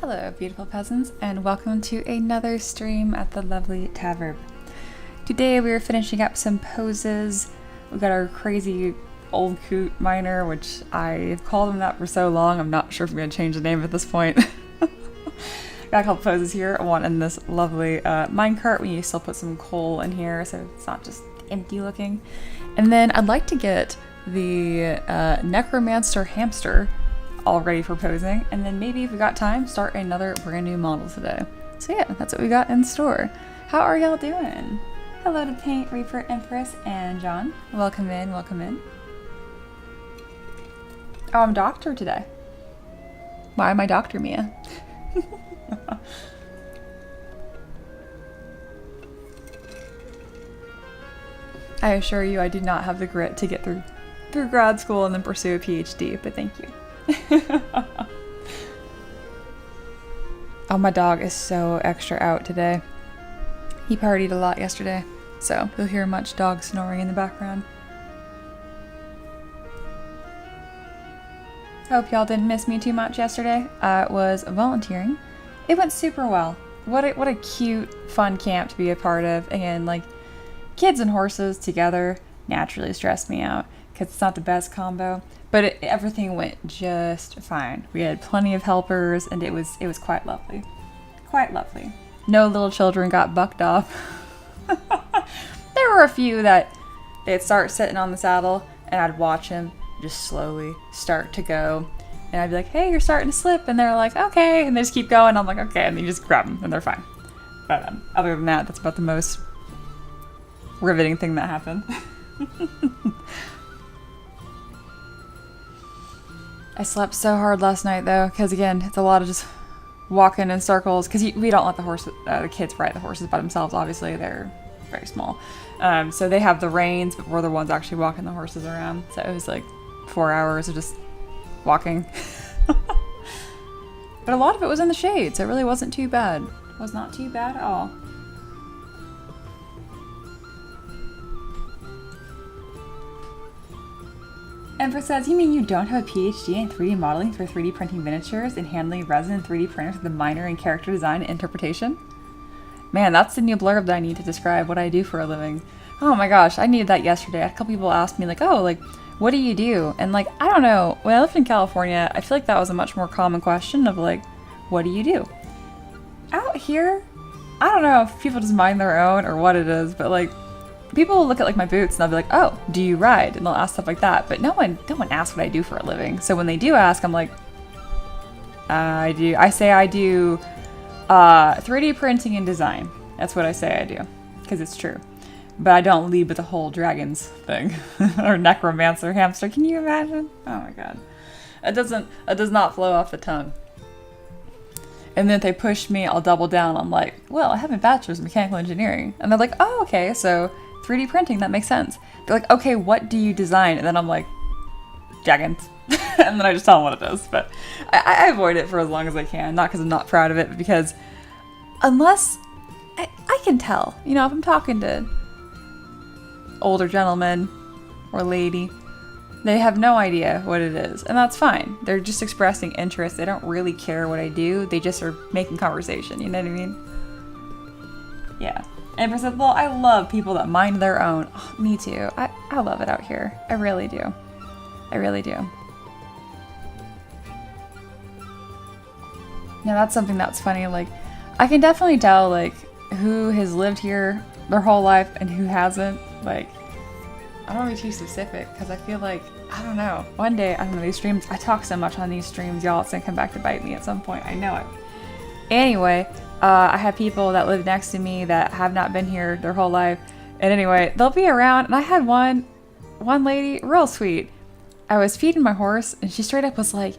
Hello beautiful peasants, and welcome to another stream at the lovely tavern. Today we are finishing up some poses. We've got our crazy old coot miner, which I've called him that for so long, I'm not sure if I'm going to change the name at this point. Got a couple poses here, one in this lovely minecart when you still put some coal in here so it's not just empty looking. And then I'd like to get the Necromancer Hamster all ready for posing, and then maybe if we got time, start another brand new model today. So yeah, that's what we got in store. How are y'all doing? Hello to Paint, Reaper, Empress, and John. Welcome in, welcome in. Oh, I'm Doctor today. Why am I Dr. Mia? I assure you I did not have the grit to get through grad school and then pursue a PhD, but thank you. Oh, my dog is so extra out today. He partied a lot yesterday, so you'll hear much dog snoring in the background. Hope y'all didn't miss me too much yesterday. I was volunteering. It went super well. What a cute, fun camp to be a part of. Again, like, kids and horses together naturally stress me out because it's not the best combo, but everything went just fine. We had plenty of helpers, and it was quite lovely. Quite lovely. No little children got bucked off. There were a few that they'd start sitting on the saddle, and I'd watch them just slowly start to go, and I'd be like, hey, you're starting to slip, and they're like, okay, and they just keep going. I'm like, okay, and then you just grab them, and they're fine. But other than that, that's about the most riveting thing that happened. I slept so hard last night, though, because again, it's a lot of just walking in circles, because we don't let the kids ride the horses by themselves. Obviously, they're very small, so they have the reins, but we're the ones actually walking the horses around. So it was like 4 hours of just walking. But a lot of it was in the shade, so it really wasn't too bad. It was not too bad at all. Empress says, you mean you don't have a PhD in 3D modeling for 3D printing miniatures and handling resin and 3D printers with a minor in character design and interpretation? Man, that's the new blurb that I need to describe what I do for a living. Oh my gosh, I needed that yesterday. I had a couple people ask me like, oh, like, what do you do? And like, I don't know. When I lived in California, I feel like that was a much more common question of like, what do you do? Out here, I don't know if people just mind their own or what it is, but like, people will look at like my boots and they'll be like, oh, do you ride? And they'll ask stuff like that. But no one asks what I do for a living. So when they do ask, I'm like, I say I do 3D printing and design. That's what I say I do, because it's true. But I don't lead with the whole dragons thing. Or Necromancer, Hamster. Can you imagine? Oh my god. It does not flow off the tongue. And then if they push me, I'll double down. I'm like, well, I have a bachelor's in mechanical engineering. And they're like, oh, okay, so 3D printing, that makes sense. They're like, okay, what do you design? And then I'm like, dragons. And then I just tell them what it is. But I avoid it for as long as I can. Not because I'm not proud of it, but because unless I can tell, you know, if I'm talking to older gentleman or lady, they have no idea what it is, and that's fine. They're just expressing interest. They don't really care what I do. They just are making conversation, you know what I mean? Yeah. And said, well, I love people that mind their own. Oh, me too. I love it out here. I really do. I really do. Now that's something that's funny. Like, I can definitely tell, like, who has lived here their whole life and who hasn't. Like, I don't want to be too specific because I feel like, I don't know. One day, I don't know, these streams, I talk so much on these streams, y'all, it's going to come back to bite me at some point. I know it. Anyway, I have people that live next to me that have not been here their whole life. And anyway, they'll be around. And I had one lady, real sweet. I was feeding my horse and she straight up was like,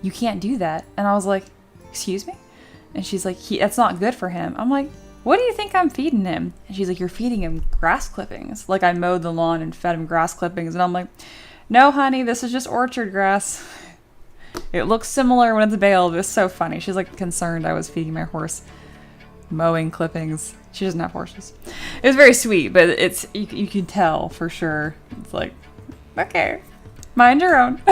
you can't do that. And I was like, excuse me? And she's like, that's not good for him. I'm like, what do you think I'm feeding him? And she's like, you're feeding him grass clippings. Like I mowed the lawn and fed him grass clippings. And I'm like, no, honey, this is just orchard grass. It looks similar when it's baled. It's so funny. She's like concerned I was feeding my horse mowing clippings. She doesn't have horses. It was very sweet, but it's you can tell for sure. It's like, okay, mind your own.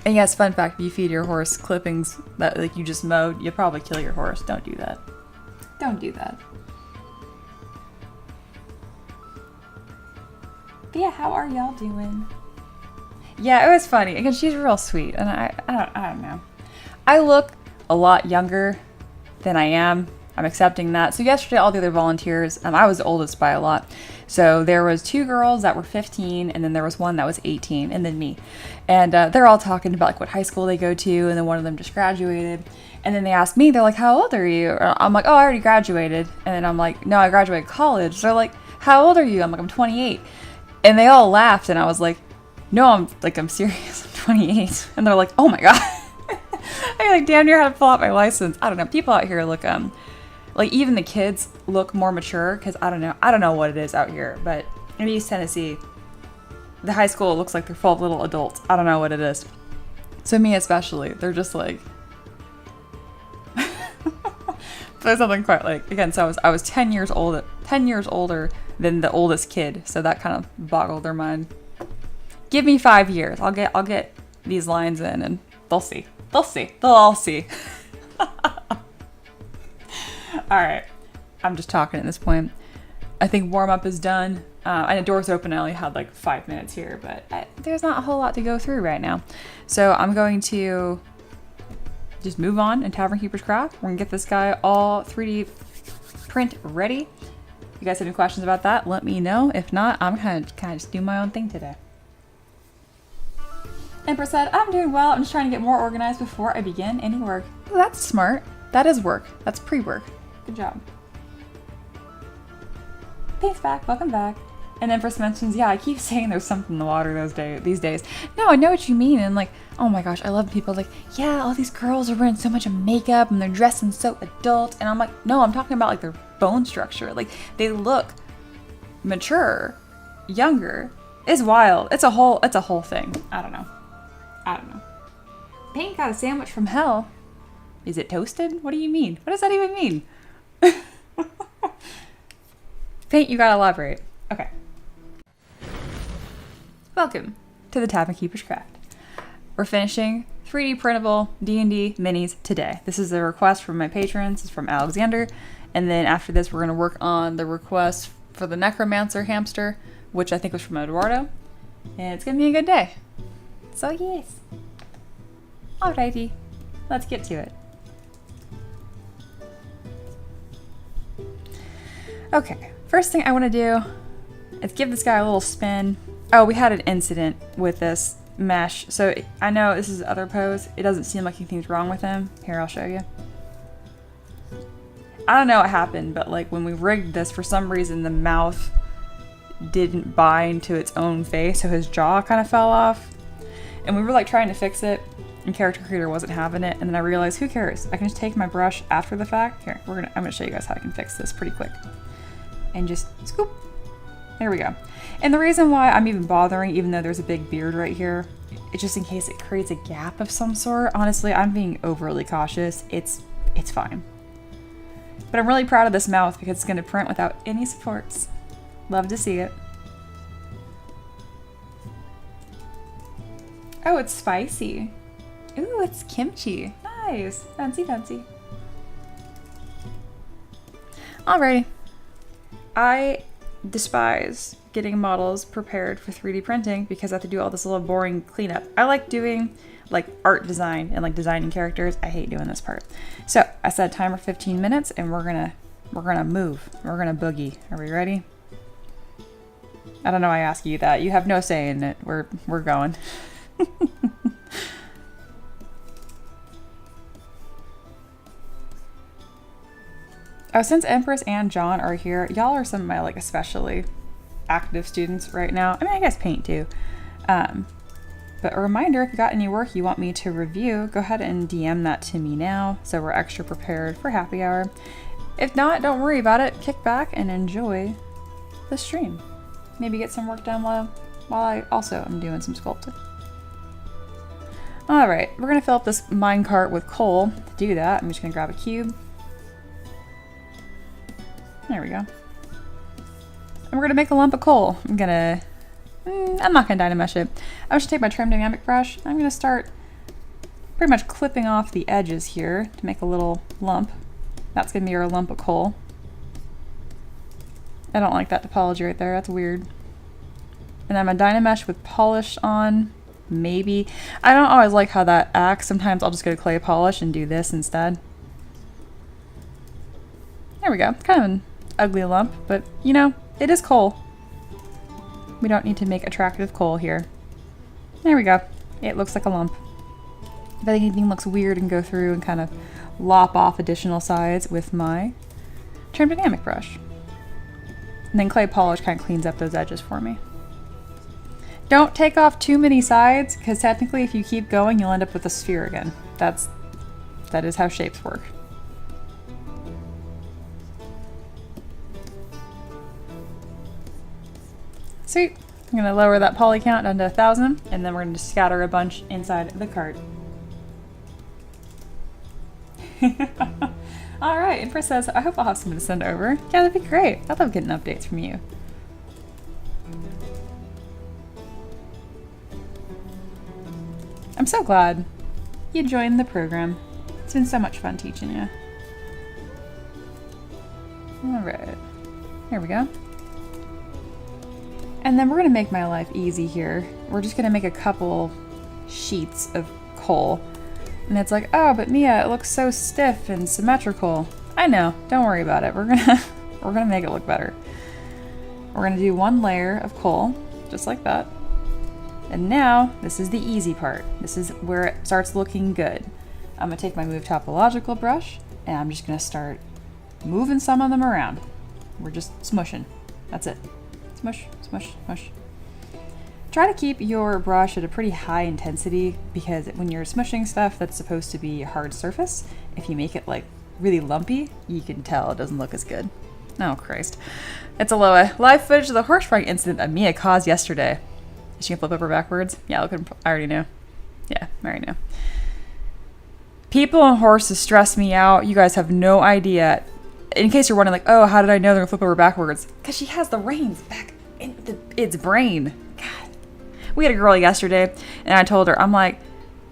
And yes, fun fact, if you feed your horse clippings that like you just mowed, you'll probably kill your horse. Don't do that. Don't do that. But yeah, how are y'all doing? Yeah, it was funny. Again, she's real sweet, and I don't know. I look a lot younger than I am. I'm accepting that. So yesterday, all the other volunteers, I was the oldest by a lot. So there was 2 girls that were 15, and then there was one that was 18, and then me. And they're all talking about like what high school they go to, and then one of them just graduated. And then they asked me, they're like, how old are you? I'm like, oh, I already graduated. And then I'm like, no, I graduated college. They're like, how old are you? I'm like, I'm 28. And they all laughed, and I was like, no, I'm serious. I'm 28. And they're like, oh my God. I like damn near had to pull out my license. I don't know. People out here look, like even the kids look more mature, because I don't know what it is out here, but in East Tennessee, the high school looks like they're full of little adults. I don't know what it is. So me especially, they're just like, there's something quite like, again, so I was 10 years older than the oldest kid, so that kind of boggled their mind. Give me 5 years. I'll get these lines in, and they'll see. They'll all see. All right. I'm just talking at this point. I think warm up is done. And the door's open. I only had like 5 minutes here, but there's not a whole lot to go through right now. So I'm going to just move on in Tavern Keeper's Craft. We're gonna get this guy all 3D print ready. If you guys have any questions about that, let me know. If not, I'm gonna kind of just do my own thing today. Empress said, I'm doing well. I'm just trying to get more organized before I begin any work. Oh, that's smart. That is work. That's pre-work. Good job. Thanks back. Welcome back. And Empress mentions, yeah, I keep saying there's something in the water these days. No, I know what you mean. And like, oh my gosh, I love people like, yeah, all these girls are wearing so much of makeup and they're dressing so adult. And I'm like, no, I'm talking about like their bone structure. Like they look mature, younger. It's wild. It's a whole thing. I don't know. Paint got a sandwich from hell. Is it toasted? What do you mean? What does that even mean? Paint, you gotta elaborate. Okay. Welcome to the Tavern Keeper's Craft. We're finishing 3D printable D&D minis today. This is a request from my patrons. It's from Alexander. And then after this, we're going to work on the request for the Necromancer Hamster, which I think was from Eduardo. And it's going to be a good day. So yes. Alrighty. Let's get to it. Okay. First thing I want to do is give this guy a little spin. Oh, we had an incident with this mesh. So I know this is the other pose. It doesn't seem like anything's wrong with him. Here, I'll show you. I don't know what happened, but like when we rigged this, for some reason the mouth didn't bind to its own face, so his jaw kind of fell off. And we were like trying to fix it, and Character Creator wasn't having it. And then I realized, who cares? I can just take my brush after the fact. Here, I'm gonna show you guys how I can fix this pretty quick. And just scoop. There we go. And the reason why I'm even bothering, even though there's a big beard right here, it's just in case it creates a gap of some sort. Honestly, I'm being overly cautious. It's fine. But I'm really proud of this mouth because it's going to print without any supports. Love to see it. Oh, it's spicy. Ooh, it's kimchi. Nice. Fancy, fancy. Alrighty. I despise getting models prepared for 3D printing because I have to do all this little boring cleanup. I like doing like art design and like designing characters. I hate doing this part. So I set a timer 15 minutes and we're gonna move. We're gonna boogie. Are we ready? I don't know why I ask you that. You have no say in it. We're going. Oh, since Empress and John are here, y'all are some of my like especially active students right now. I mean, I guess Paint too. But a reminder, if you got any work you want me to review, go ahead and DM that to me now so we're extra prepared for happy hour. If not, don't worry about it. Kick back and enjoy the stream. Maybe get some work done while I also am doing some sculpting. All right, we're gonna fill up this minecart with coal. To do that, I'm just gonna grab a cube. There we go. And we're gonna make a lump of coal. I'm not gonna dynamesh it. I'm just gonna take my trim dynamic brush. I'm gonna start pretty much clipping off the edges here to make a little lump. That's gonna be our lump of coal. I don't like that topology right there. That's weird. And I'm gonna dynamesh with polish on. Maybe. I don't always like how that acts. Sometimes I'll just go to clay polish and do this instead. There we go. Kind of an ugly lump, but you know, it is coal. We don't need to make attractive coal here. There we go. It looks like a lump. If anything looks weird, and go through and kind of lop off additional sides with my trim dynamic brush. And then clay polish kind of cleans up those edges for me. Don't take off too many sides, because technically if you keep going, you'll end up with a sphere again. That is how shapes work. Sweet. I'm going to lower that poly count down to 1,000, and then we're going to scatter a bunch inside the cart. Alright, Empress says, I hope I'll have something to send over. Yeah, that'd be great. I love getting updates from you. I'm so glad you joined the program. It's been so much fun teaching you. Alright, here we go. And then we're going to make my life easy here. We're just going to make a couple sheets of coal. And it's like, oh, but Mia, it looks so stiff and symmetrical. I know, don't worry about it. We're gonna make it look better. We're gonna do one layer of coal, just like that. And now, this is the easy part. This is where it starts looking good. I'm gonna take my Move Topological brush, and I'm just gonna start moving some of them around. We're just smushing. That's it. Smush, smush, smush. Try to keep your brush at a pretty high intensity, because when you're smushing stuff that's supposed to be a hard surface, if you make it like really lumpy, you can tell it doesn't look as good. Oh Christ. It's Aloha. Live footage of the horse riding incident that Mia caused yesterday. Is she gonna flip over backwards? Yeah, look at I already know. Yeah, I already know. People on horses stress me out. You guys have no idea. In case you're wondering, like, oh, how did I know they're gonna flip over backwards? Because she has the reins back in its brain. God. We had a girl yesterday, and I told her, I'm like,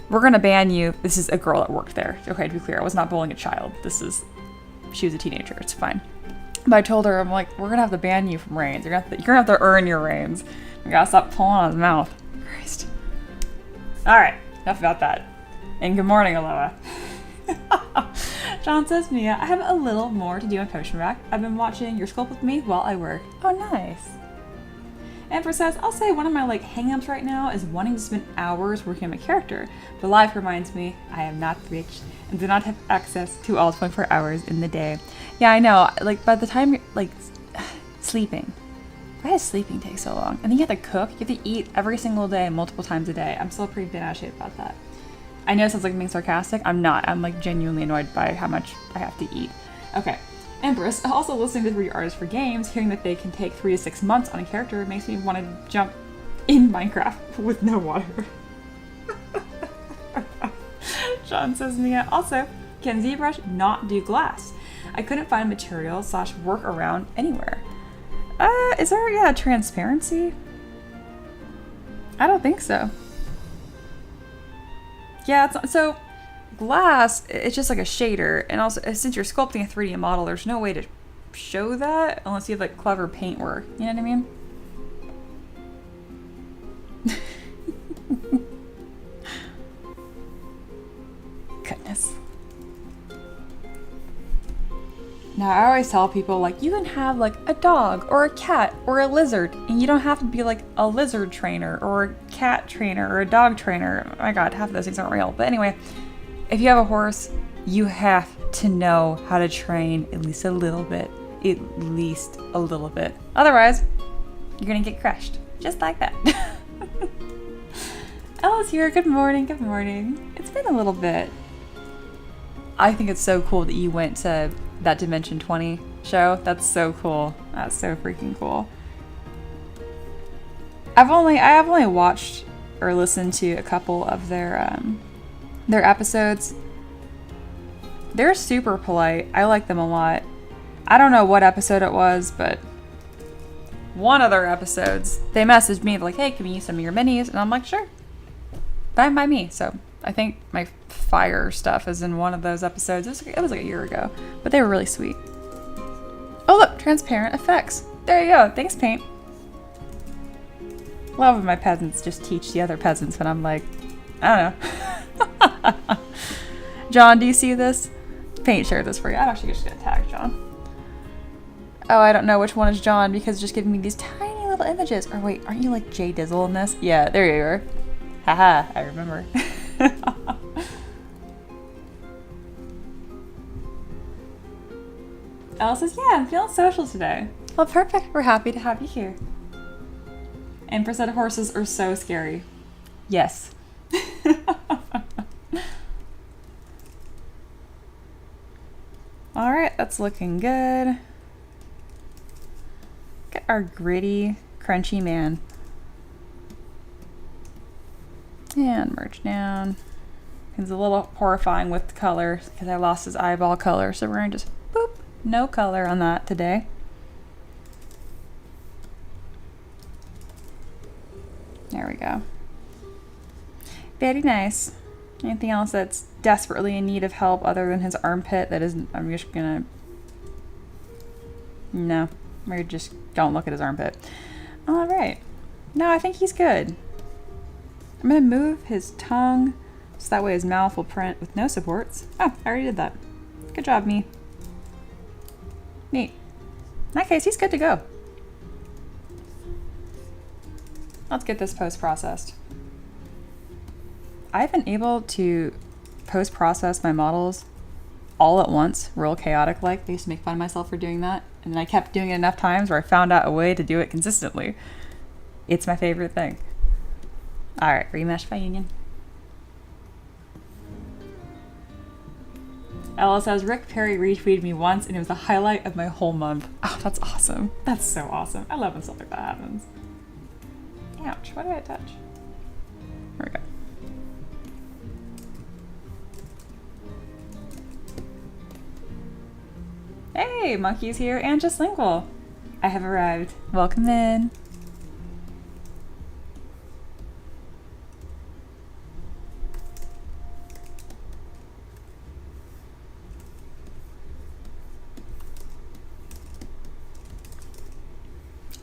we're gonna ban you. This is a girl that worked there. Okay, to be clear, I was not bullying a child. She was a teenager. It's fine. But I told her, I'm like, we're gonna have to ban you from reins. You're gonna have to earn your reins. We gotta stop pulling on his mouth. Christ. All right, enough about that. And good morning, Aloha. John says, Mia, I have a little more to do on Potion Rack. I've been watching your sculpt with me while I work. Oh, nice. Empress says, I'll say one of my hang-ups right now is wanting to spend hours working on my character, but life reminds me I am not rich and do not have access to all 24 hours in the day. Yeah, I know. By the time you're sleeping. Why does sleeping take so long? And then you have to cook. You have to eat every single day, multiple times a day. I'm still pretty bent out of shape about that. I know it sounds like I'm being sarcastic. I'm not. I'm genuinely annoyed by how much I have to eat. Okay. Empress, also listening to 3D artists for games, hearing that they can take 3 to 6 months on a character makes me want to jump in Minecraft with no water. John says, Mia, also, can ZBrush not do glass? I couldn't find material / work around anywhere. Is there, transparency? I don't think so. Yeah, it's not, so glass, it's just like a shader, and also since you're sculpting a 3D model, there's no way to show that unless you have clever paint work. You know what I mean? Goodness. Now I always tell people you can have a dog or a cat or a lizard, and you don't have to be a lizard trainer or a cat trainer or a dog trainer. Oh my god, half of those things aren't real. But anyway, if you have a horse, you have to know how to train at least a little bit. At least a little bit. Otherwise, you're gonna get crushed. Just like that. Ella's here. Good morning, good morning. It's been a little bit. I think it's so cool that you went to that Dimension 20 show. That's so cool. That's so freaking cool. I have only watched or listened to a couple of their episodes. They're super polite. I like them a lot. I don't know what episode it was, but one of their episodes, they messaged me hey, can we use some of your minis? And I'm like, sure. Fine by me. So I think my fire stuff is in one of those episodes. It was a year ago, but they were really sweet. Oh look, transparent effects. There you go. Thanks, paint. Love when my peasants just teach the other peasants when I'm I don't know. John, do you see this? Paint shared this for you. I'm actually just gonna tag John. Oh, I don't know which one is John because it's just giving me these tiny printable images. Or wait, aren't you like Jay Dizzle in this? Yeah, there you are. Haha, I remember. Elle says, yeah, I'm feeling social today. Well, perfect. We're happy to have you here. And prosthetic horses are so scary. Yes. All right, that's looking good. Get our gritty, crunchy man. And merge down. He's a little horrifying with the color because I lost his eyeball color, so we're gonna just boop, no color on that today. There we go. Very nice. Anything else that's desperately in need of help other than his armpit that isn't, I'm just gonna, no, we just don't look at his armpit. All right. No, I think he's good. I'm gonna move his tongue so that way his mouth will print with no supports. Oh, I already did that. Good job, me. Neat. In that case, he's good to go. Let's get this post-processed. I've been able to post-process my models all at once, real chaotic like. I used to make fun of myself for doing that, and then I kept doing it enough times where I found out a way to do it consistently. It's my favorite thing. All right, remesh by union. Ella says, Rick Perry retweeted me once and it was the highlight of my whole month. Oh, that's awesome. That's so awesome. I love when stuff like that happens. Ouch, what did I touch? There we go. Hey, Monkey's here and just Lingual. I have arrived. Welcome in.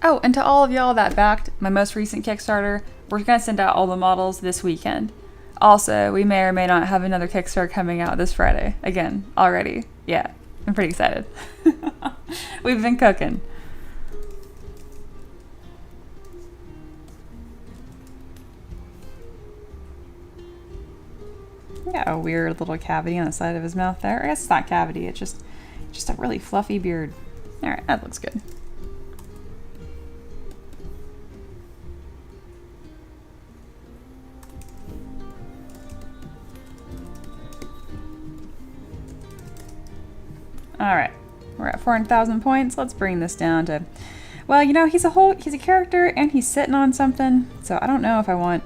Oh, and to all of y'all that backed my most recent Kickstarter, we're going to send out all the models this weekend. Also, we may or may not have another Kickstarter coming out this Friday. Again, already. Yeah, I'm pretty excited. We've been cooking. Got a weird little cavity on the side of his mouth there. I guess it's not cavity, it's just a really fluffy beard. All right, that looks good. All right, we're at 400,000 points. Let's bring this down to, well, you know, he's a character and he's sitting on something. So I don't know if I want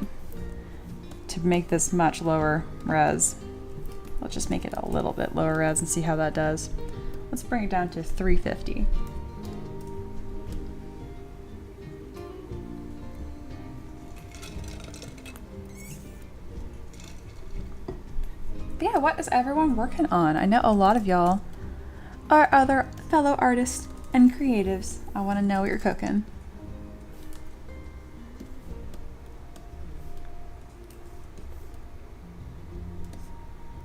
to make this much lower res. Let's just make it a little bit lower res and see how that does. Let's bring it down to 350. But yeah, what is everyone working on? I know a lot of y'all are other fellow artists and creatives. I want to know what you're cooking.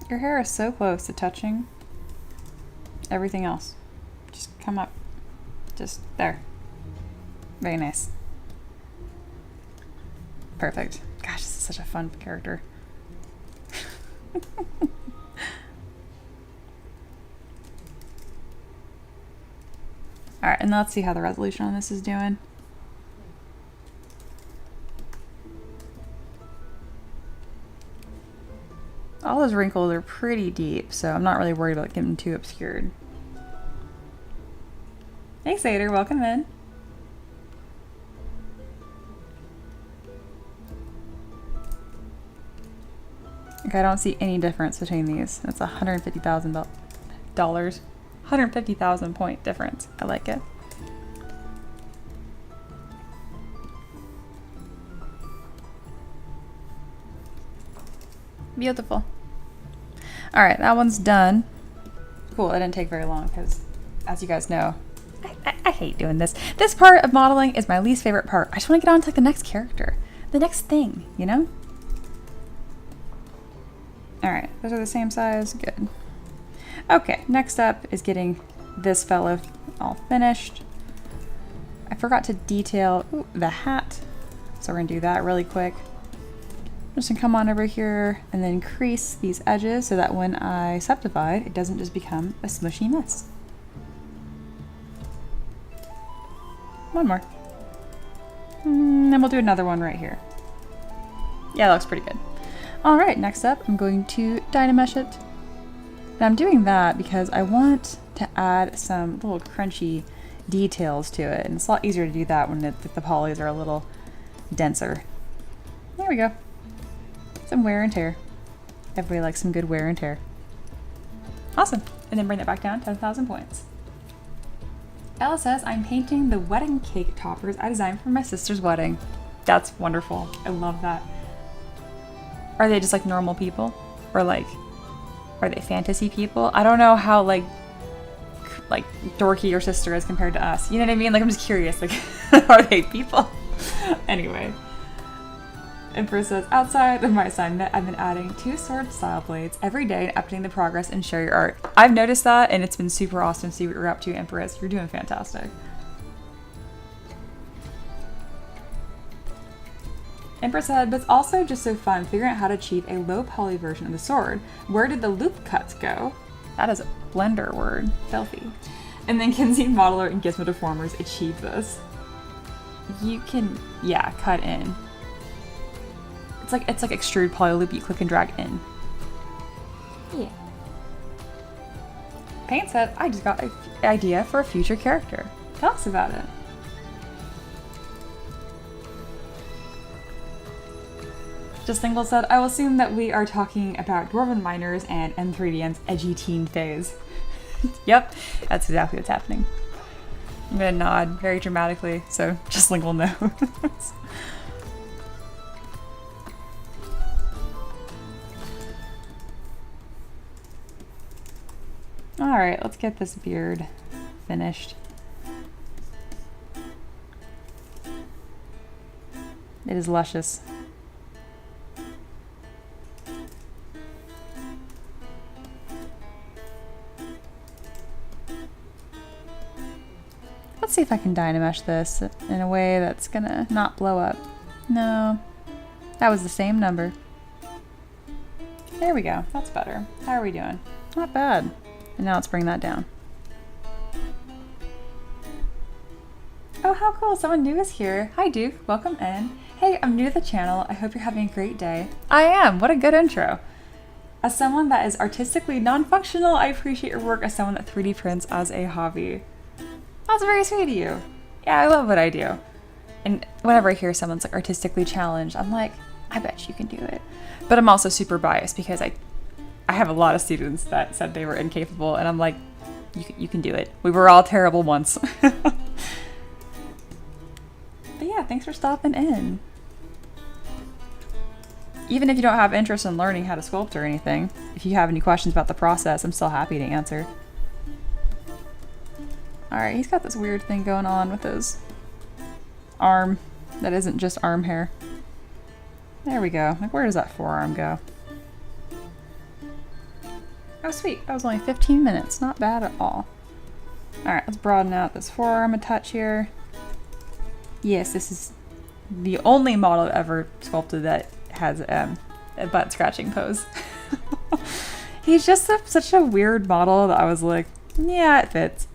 Your hair is so close to touching everything else. Just come up. Just there. Very nice. Perfect. Gosh, this is such a fun character. Alright, and let's see how the resolution on this is doing. All those wrinkles are pretty deep, so I'm not really worried about getting too obscured. Hey Sater, welcome in. Okay, I don't see any difference between these. It's $150,000. 150,000 point difference. I like it. Beautiful. All right, that one's done. Cool, it didn't take very long because, as you guys know, I hate doing this. This part of modeling is my least favorite part. I just want to get on to like the next character, the next thing, you know? All right, those are the same size, good. Okay, next up is getting this fellow all finished. I forgot to detail the hat. So we're gonna do that really quick. I'm just gonna come on over here and then crease these edges so that when I subdivide, it doesn't just become a smushy mess. One more. And then we'll do another one right here. Yeah, that looks pretty good. All right, next up, I'm going to Dynamesh it. And I'm doing that because I want to add some little crunchy details to it. And it's a lot easier to do that when the polys are a little denser. There we go. Some wear and tear. Everybody likes some good wear and tear. Awesome. And then bring that back down, 10,000 points. Ella says, I'm painting the wedding cake toppers I designed for my sister's wedding. That's wonderful. I love that. Are they just like normal people? Or like, are they fantasy people? I don't know how like dorky your sister is compared to us. You know what I mean? Like, I'm just curious. Like, are they people? Anyway. Empress says, outside of my assignment, I've been adding 2 sword style blades every day and updating the progress and share your art. I've noticed that, and it's been super awesome to see what you're up to, Empress. You're doing fantastic. Empress said, but it's also just so fun figuring out how to achieve a low poly version of the sword. Where did the loop cuts go? That is a Blender word. Filthy. And then Kinsey Modeler and Gizmo Deformers achieve this. You can, yeah, cut in. It's like extrude poly loop, you click and drag in. Yeah. Paint said, I just got an idea for a future character. Tell us about it. Just Single said, I will assume that we are talking about Dwarven Miners and M3DM's edgy teen phase. Yep, that's exactly what's happening. I'm gonna nod very dramatically, so Just Lingle knows. Alright, let's get this beard finished. It is luscious. Let's see if I can Dynamesh this in a way that's gonna not blow up. No, that was the same number. There we go, that's better. How are we doing? Not bad. And now let's bring that down. Oh, how cool, someone new is here. Hi Duke, welcome in. Hey, I'm new to the channel. I hope you're having a great day. I am, what a good intro. As someone that is artistically non-functional, I appreciate your work as someone that 3D prints as a hobby. That's very sweet of you. Yeah, I love what I do. And whenever I hear someone's like artistically challenged, I'm like, I bet you can do it. But I'm also super biased because I have a lot of students that said they were incapable, and I'm like, you can do it. We were all terrible once. But yeah, thanks for stopping in. Even if you don't have interest in learning how to sculpt or anything, if you have any questions about the process, I'm still happy to answer. Alright, he's got this weird thing going on with his arm that isn't just arm hair. There we go. Like, where does that forearm go? Oh sweet, that was only 15 minutes. Not bad at all. Alright, let's broaden out this forearm a touch here. Yes, this is the only model I've ever sculpted that has a butt scratching pose. He's just such a weird model that I was like, yeah, it fits.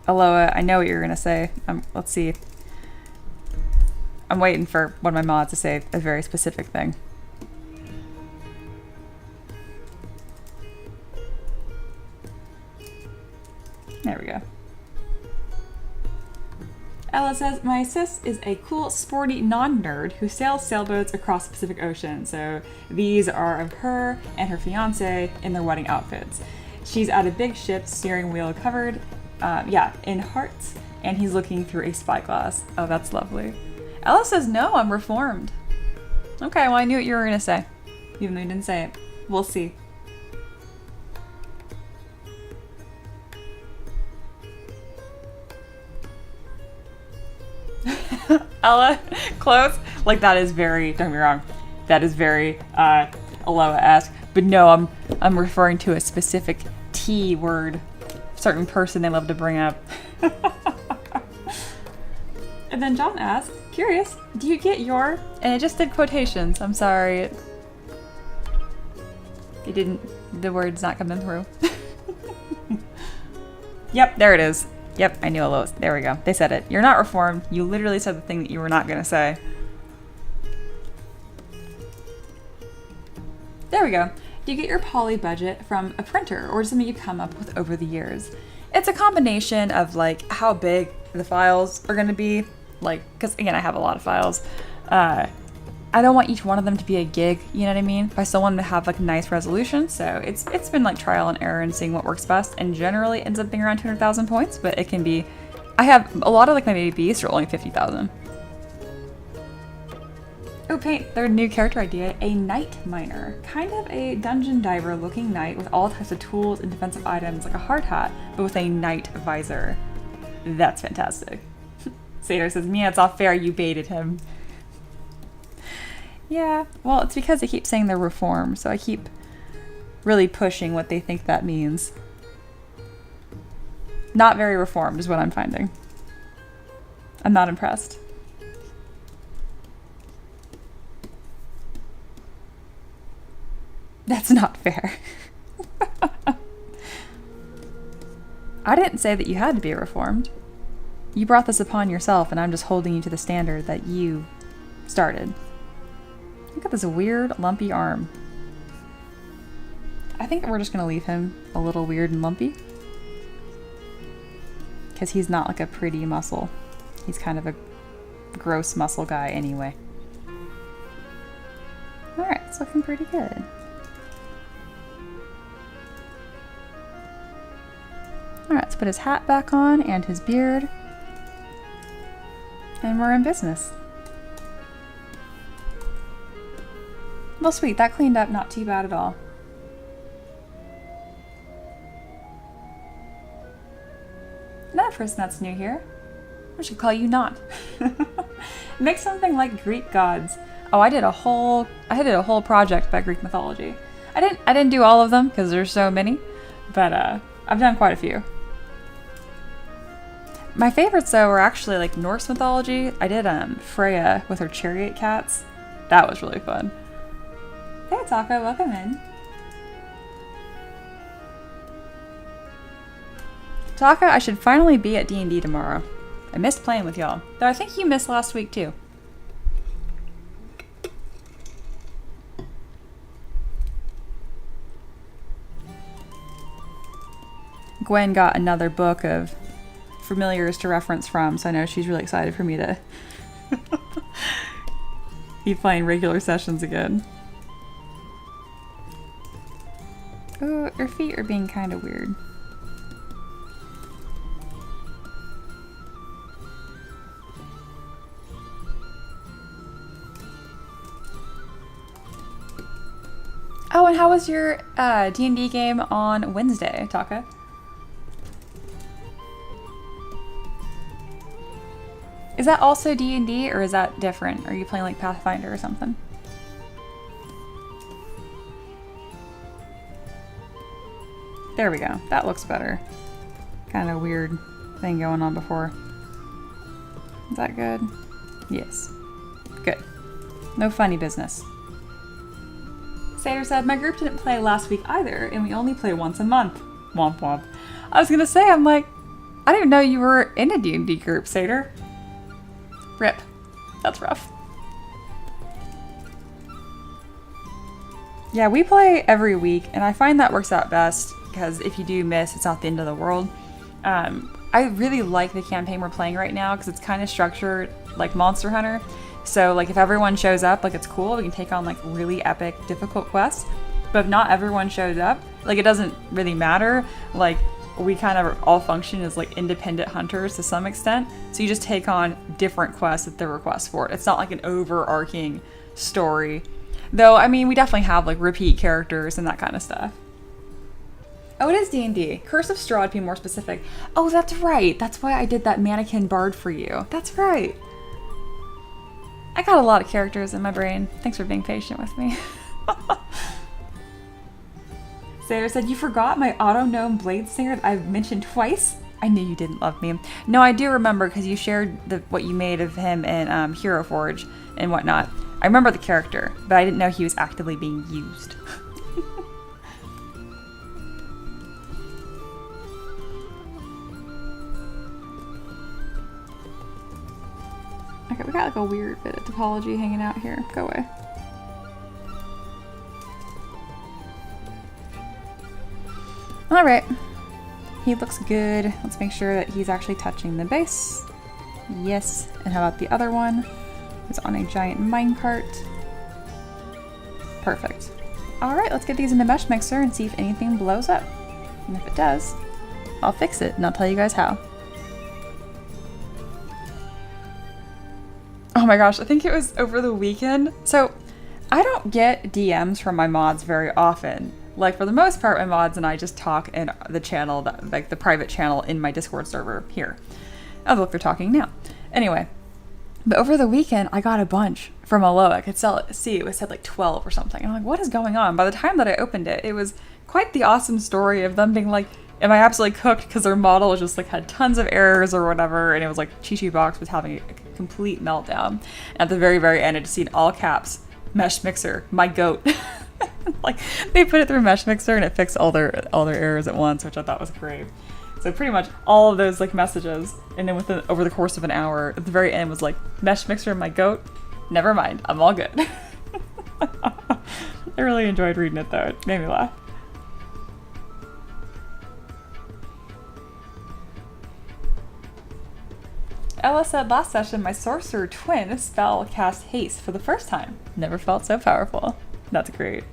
Aloha, I know what you're gonna say. Let's see. I'm waiting for one of my mods to say a very specific thing. There we go. Ella says, my sis is a cool, sporty non-nerd who sails sailboats across the Pacific Ocean. So these are of her and her fiance in their wedding outfits. She's at a big ship, steering wheel covered, in hearts, and he's looking through a spyglass. Oh, that's lovely. Ella says, no, I'm reformed. Okay, well, I knew what you were gonna say, even though you didn't say it. We'll see. Ella, close. Like, that is very, don't get me wrong, that is very Aloha-esque. But no, I'm referring to a specific T word, certain person they love to bring up. And then John asked, curious, do you get your, and it just did quotations, I'm sorry. It didn't, the word's not coming through. Yep, there it is. Yep, I knew it was, there we go. They said it. You're not reformed. You literally said the thing that you were not gonna say. There we go. Do you get your poly budget from a printer or something you come up with over the years? It's a combination of like how big the files are gonna be. Like, because again, I have a lot of files. I don't want each one of them to be a gig, you know what I mean? I still want them to have like a nice resolution, so it's been like trial and error and seeing what works best, and generally ends up being around 200,000 points, but it can be, I have a lot of like my baby beasts are only 50,000. Oh, paint, their new character idea, a knight miner. Kind of a dungeon diver looking knight with all types of tools and defensive items like a hard hat, but with a knight visor. That's fantastic. Sater says, Mia, it's not fair, you baited him. Yeah, well, it's because they keep saying they're reformed, so I keep really pushing what they think that means. Not very reformed is what I'm finding. I'm not impressed. That's not fair. I didn't say that you had to be reformed. You brought this upon yourself, and I'm just holding you to the standard that you started. Look at this weird, lumpy arm. I think we're just gonna leave him a little weird and lumpy. Because he's not like a pretty muscle. He's kind of a gross muscle guy anyway. Alright, it's looking pretty good. Alright, let's put his hat back on and his beard. And we're in business. Well, sweet, that cleaned up not too bad at all. Another person that's new here. I should call you Not. Make something like Greek gods. Oh, I did a whole project about Greek mythology. I didn't do all of them because there's so many, but I've done quite a few. My favorites though were actually like Norse mythology. I did Freya with her chariot cats. That was really fun. Hey Taco, welcome in. Taco, I should finally be at D&D tomorrow. I missed playing with y'all, though I think you missed last week too. Gwen got another book of familiars to reference from, so I know she's really excited for me to be playing regular sessions again. Oh, her feet are being kind of weird. Oh, and how was your D&D game on Wednesday, Taka? Is that also D&D or is that different? Are you playing like Pathfinder or something? There we go. That looks better. Kind of weird thing going on before. Is that good? Yes. Good. No funny business. Sater said, my group didn't play last week either, and we only play once a month. Womp womp. I was gonna say, I'm like, I didn't know you were in a D&D group, Sater. Rip. That's rough. Yeah, we play every week, and I find that works out best, because if you do miss, it's not the end of the world. I really like the campaign we're playing right now, because it's kind of structured like Monster Hunter. So like if everyone shows up, like it's cool, we can take on like really epic, difficult quests. But if not everyone shows up, like it doesn't really matter. Like we kind of all function as like independent hunters to some extent. So you just take on different quests at the request for it. It's not like an overarching story. Though, I mean, we definitely have like repeat characters and that kind of stuff. Oh, it is D&D. Curse of Straw to be more specific. Oh, that's right. That's why I did that mannequin bard for you. That's right. I got a lot of characters in my brain. Thanks for being patient with me. Sarah said, you forgot my auto gnome blade singer that I've mentioned twice? I knew you didn't love me. No, I do remember because you shared what you made of him in Hero Forge and whatnot. I remember the character, but I didn't know he was actively being used. Okay, we got like a weird bit of topology hanging out here. Go away. Alright. He looks good. Let's make sure that he's actually touching the base. Yes. And how about the other one? It's on a giant minecart. Perfect. Alright, let's get these in the mesh mixer and see if anything blows up. And if it does, I'll fix it and I'll tell you guys how. Oh my gosh, I think it was over the weekend. So I don't get DMs from my mods very often. Like for the most part, my mods and I just talk in the channel, like the private channel in my Discord server here. Oh look, they're talking now. Anyway, but over the weekend, I got a bunch from Aloha. I could see it was said like 12 or something. And I'm like, what is going on? By the time that I opened it, it was quite the awesome story of them being like, am I absolutely cooked? Because their model was just like had tons of errors or whatever. And it was like Chi Box was having a complete meltdown. And at the very, very end, I just see in all caps, Mesh Mixer, my goat. Like they put it through Mesh Mixer and it fixed all their errors at once, which I thought was great. So pretty much all of those like messages, and then over the course of an hour, at the very end was like, Mesh Mixer, my goat. Never mind, I'm all good. I really enjoyed reading it though. It made me laugh. Ella said last session, my sorcerer twin spell cast haste for the first time. Never felt so powerful. That's great.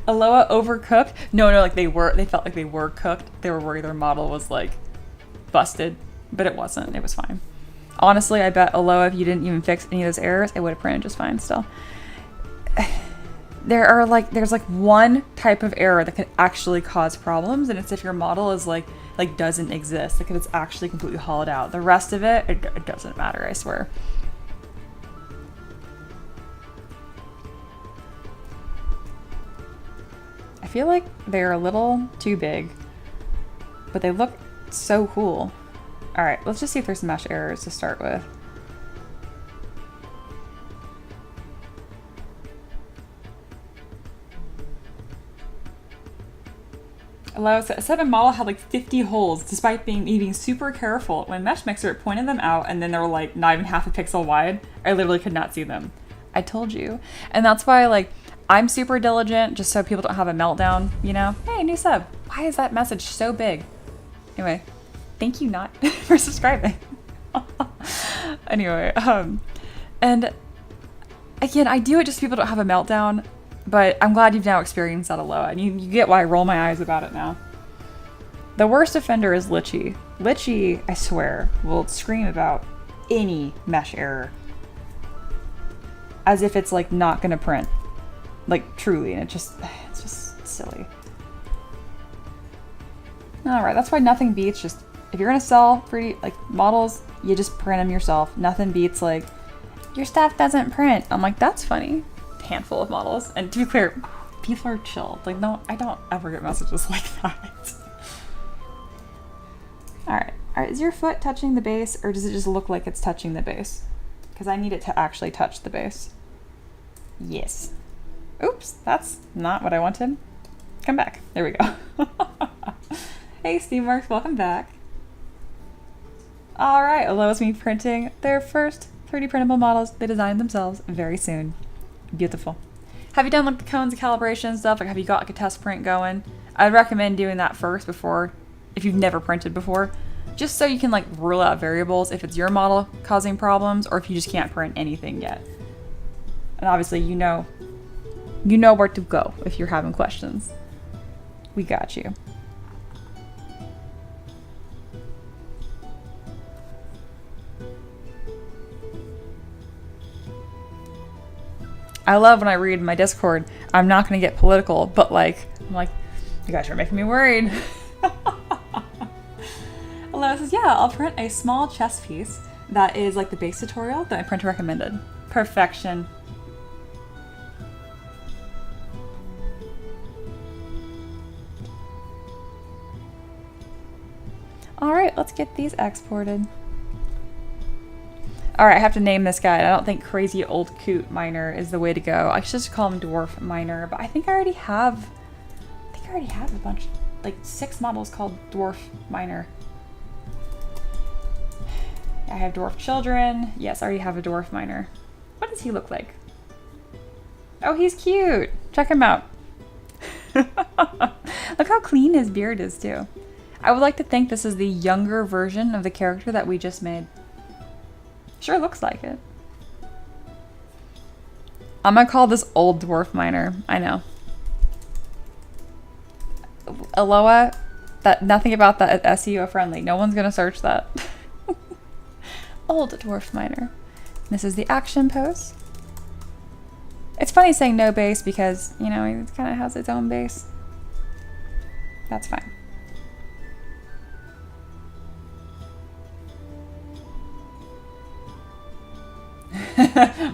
Aloha overcooked? No, like they felt like they were cooked. They were worried their model was like busted, but it wasn't. It was fine. Honestly, I bet Aloha, if you didn't even fix any of those errors, it would have printed just fine still. There's like one type of error that could actually cause problems, and it's if your model is like doesn't exist, like if it's actually completely hollowed out. The rest of it doesn't matter, I swear. I feel like they're a little too big, but they look so cool. All right, let's just see if there's some mesh errors to start with. A 7 model had like 50 holes despite being super careful. When Mesh Mixer pointed them out and then they were like not even half a pixel wide, I literally could not see them. I told you. And that's why like I'm super diligent just so people don't have a meltdown, you know? Hey, new sub. Why is that message so big? Anyway, thank you not for subscribing. Anyway, and again, I do it just so people don't have a meltdown. But I'm glad you've now experienced that Aloha, and you get why I roll my eyes about it now. The worst offender is Litchi. Litchi, I swear, will scream about any mesh error. As if it's like not gonna print. Like truly, and it's just silly. Alright, that's why nothing beats just, if you're gonna sell free like models, you just print them yourself. Nothing beats like, your stuff doesn't print. I'm like, that's funny. Handful of models, and to be clear, people are chill. Like, no, I don't ever get messages like that. Alright, is your foot touching the base, or does it just look like it's touching the base? Because I need it to actually touch the base. Yes. Oops, that's not what I wanted. Come back. There we go. Hey, Steamworks, welcome back. Alright, Aloha's me printing their first 3D printable models they designed themselves very soon. Beautiful. Have you done like the cones and calibration and stuff? Like, have you got like a test print going? I'd recommend doing that first before, if you've never printed before, just so you can like rule out variables if it's your model causing problems or if you just can't print anything yet. And obviously, you know where to go if you're having questions. We got you. I love when I read in my Discord, I'm not going to get political, but like, I'm like, you guys are making me worried. Aloha says, yeah, I'll print a small chess piece that is like the base tutorial that my printer recommended. Perfection. All right, let's get these exported. All right, I have to name this guy. I don't think Crazy Old Coot Miner is the way to go. I should just call him Dwarf Miner, but I think I already have a bunch, like 6 models called Dwarf Miner. I have Dwarf Children. Yes, I already have a Dwarf Miner. What does he look like? Oh, he's cute. Check him out. Look how clean his beard is too. I would like to think this is the younger version of the character that we just made. Sure looks like it. I'm gonna call this Old Dwarf Miner. I know. Aloha, nothing about that is SEO friendly. No one's gonna search that. Old Dwarf Miner. This is the action pose. It's funny saying no base because, you know, it kind of has its own base. That's fine.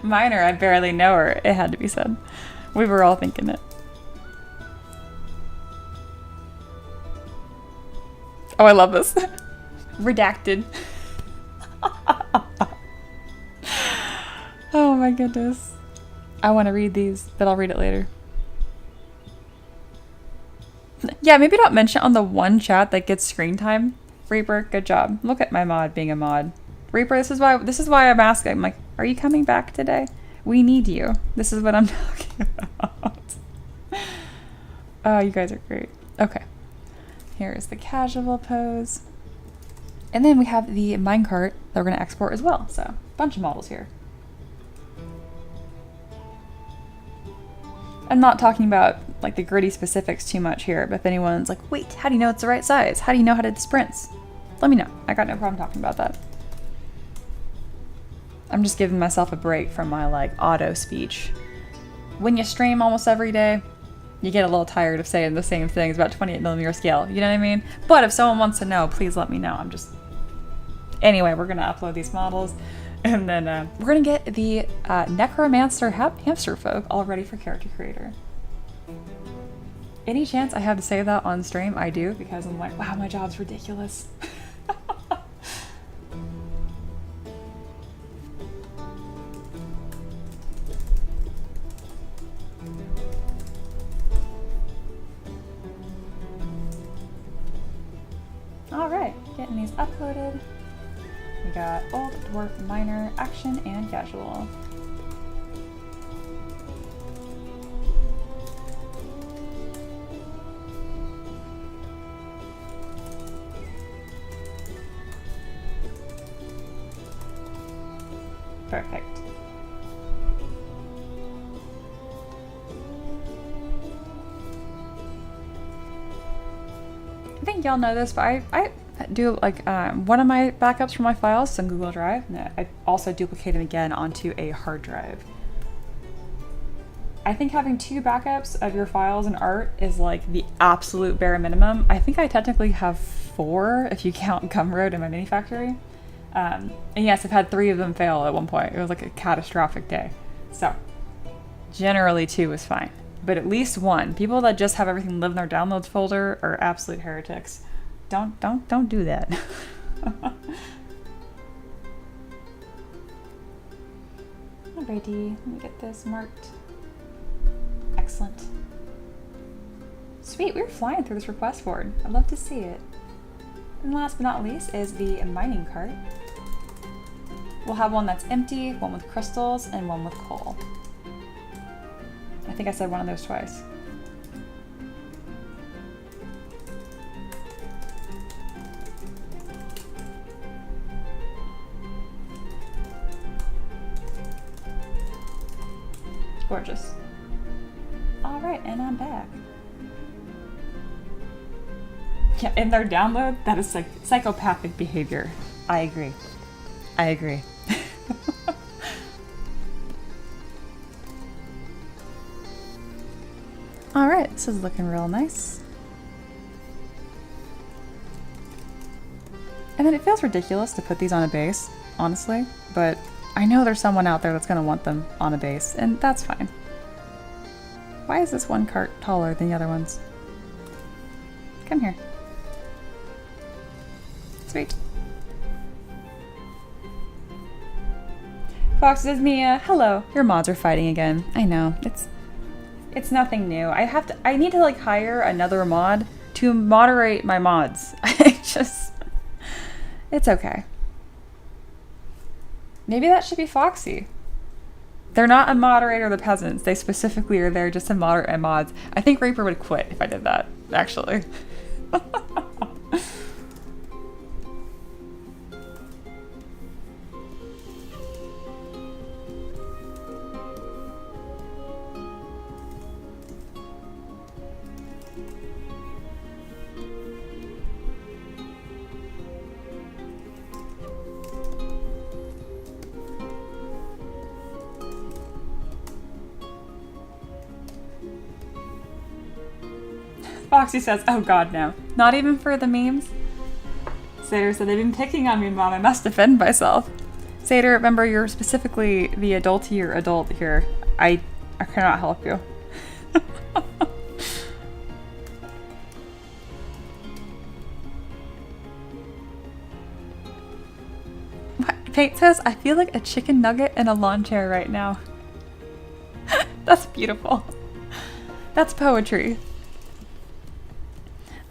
Miner, I barely know her. It had to be said. We were all thinking it. Oh, I love this. Redacted. Oh my goodness. I want to read these, but I'll read it later. Yeah, maybe don't mention it on the one chat that gets screen time. Reaper, good job. Look at my mod being a mod. Reaper, this is why I'm asking. I'm like, are you coming back today? We need you. This is what I'm talking about. Oh, you guys are great. Okay. Here is the casual pose. And then we have the minecart that we're going to export as well. So, a bunch of models here. I'm not talking about like the gritty specifics too much here, but if anyone's like, wait, how do you know it's the right size? How do you know how to do sprints? Let me know. I got no problem talking about that. I'm just giving myself a break from my like auto speech. When you stream almost every day, you get a little tired of saying the same things about 28mm scale. You know what I mean? But if someone wants to know, please let me know. Anyway, we're gonna upload these models, and then we're gonna get the Necromancer hamster folk all ready for character creator. Any chance I have to say that on stream, I do, because I'm like, wow, my job's ridiculous. Alright, getting these uploaded. We got Old Dwarf Miner, Action, and Casual. Perfect. I think y'all know this, but I do like one of my backups from my files on Google Drive, and I also duplicate them again onto a hard drive. I think having 2 backups of your files and art is like the absolute bare minimum. I think I technically have 4 if you count Gumroad and my mini factory. And yes, I've had 3 of them fail at one point. It was like a catastrophic day. So generally 2 is fine, but at least 1. People that just have everything live in their downloads folder are absolute heretics. Don't do that. Alrighty, let me get this marked. Excellent. Sweet, we're flying through this request board. I'd love to see it. And last but not least is the mining cart. We'll have one that's empty, one with crystals, and one with coal. I think I said one of those twice. Gorgeous. Alright, and I'm back. Yeah, in their download, that is like psychopathic behavior. I agree. I agree. Alright, this is looking real nice. And then it feels ridiculous to put these on a base, honestly, but I know there's someone out there that's going to want them on a base, and that's fine. Why is this one cart taller than the other ones? Come here. Sweet. Fox says, Mia, hello. Your mods are fighting again. I know. It's nothing new. I need to like hire another mod to moderate my mods. It's okay. Maybe that should be Foxy. They're not a moderator of the peasants. They specifically are there just to moderate my mods. I think Reaper would quit if I did that, actually. Foxy says, oh god, no. Not even for the memes? Satyr said, they've been picking on me, Mom. I must defend myself. Satyr, remember, you're specifically the adultier adult here. I cannot help you. Paint says, I feel like a chicken nugget in a lawn chair right now. That's beautiful. That's poetry.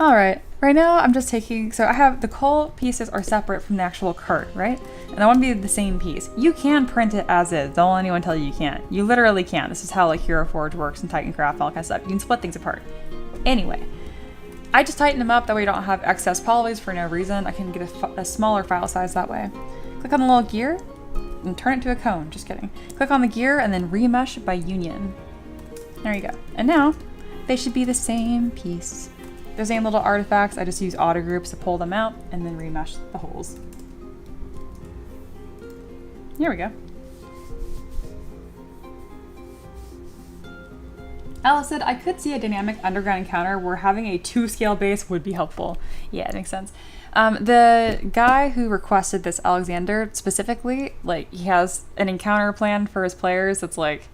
Alright, right now I'm just taking, so I have the coal pieces are separate from the actual cart, right? And I want to be the same piece. You can print it as is, don't let anyone tell you you can't. You literally can. This is how like Hero Forge works and Titan Craft, all that kind of stuff. You can split things apart. Anyway, I just tighten them up, that way you don't have excess polys for no reason. I can get a smaller file size that way. Click on the little gear and turn it to a cone, just kidding. Click on the gear and then remesh by union. There you go. And now, they should be the same piece. There's any little artifacts, I just use auto groups to pull them out and then remesh the holes. Here we go. Alice said, I could see a dynamic underground encounter where having a 2-scale base would be helpful. Yeah, it makes sense. The guy who requested this, Alexander, specifically, like, he has an encounter plan for his players that's like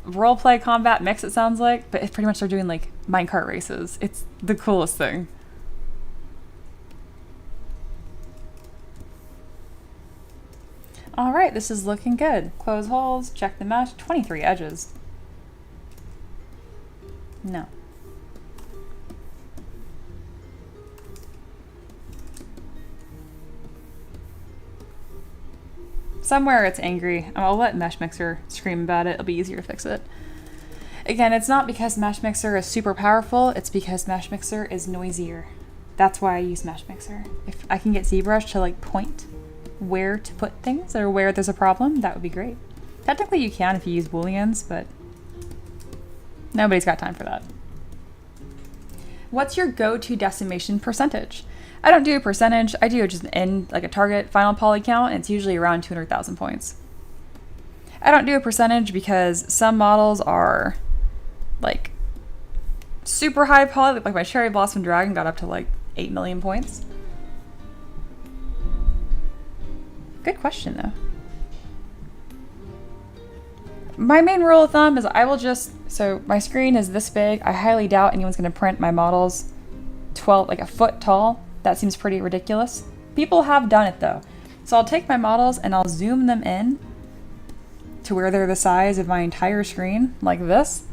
roleplay combat mix, it sounds like, but it's pretty much they're doing like minecart races. It's the coolest thing. All right, this is looking good. Close holes, check the mesh, 23 edges. No. Somewhere it's angry. I'll let Mesh Mixer scream about it. It'll be easier to fix it. Again, it's not because Mesh Mixer is super powerful. It's because Mesh Mixer is noisier. That's why I use Mesh Mixer. If I can get ZBrush to like point where to put things or where there's a problem, that would be great. Technically you can if you use booleans, but nobody's got time for that. What's your go-to decimation percentage? I don't do a percentage, I do just an end, like a target final poly count, and it's usually around 200,000 points. I don't do a percentage because some models are like super high poly, like my Cherry Blossom Dragon got up to like 8 million points. Good question though. My main rule of thumb is I will just, so my screen is this big, I highly doubt anyone's gonna print my models 12, like a foot tall. That seems pretty ridiculous. People have done it though. So I'll take my models and I'll zoom them in to where they're the size of my entire screen, like this.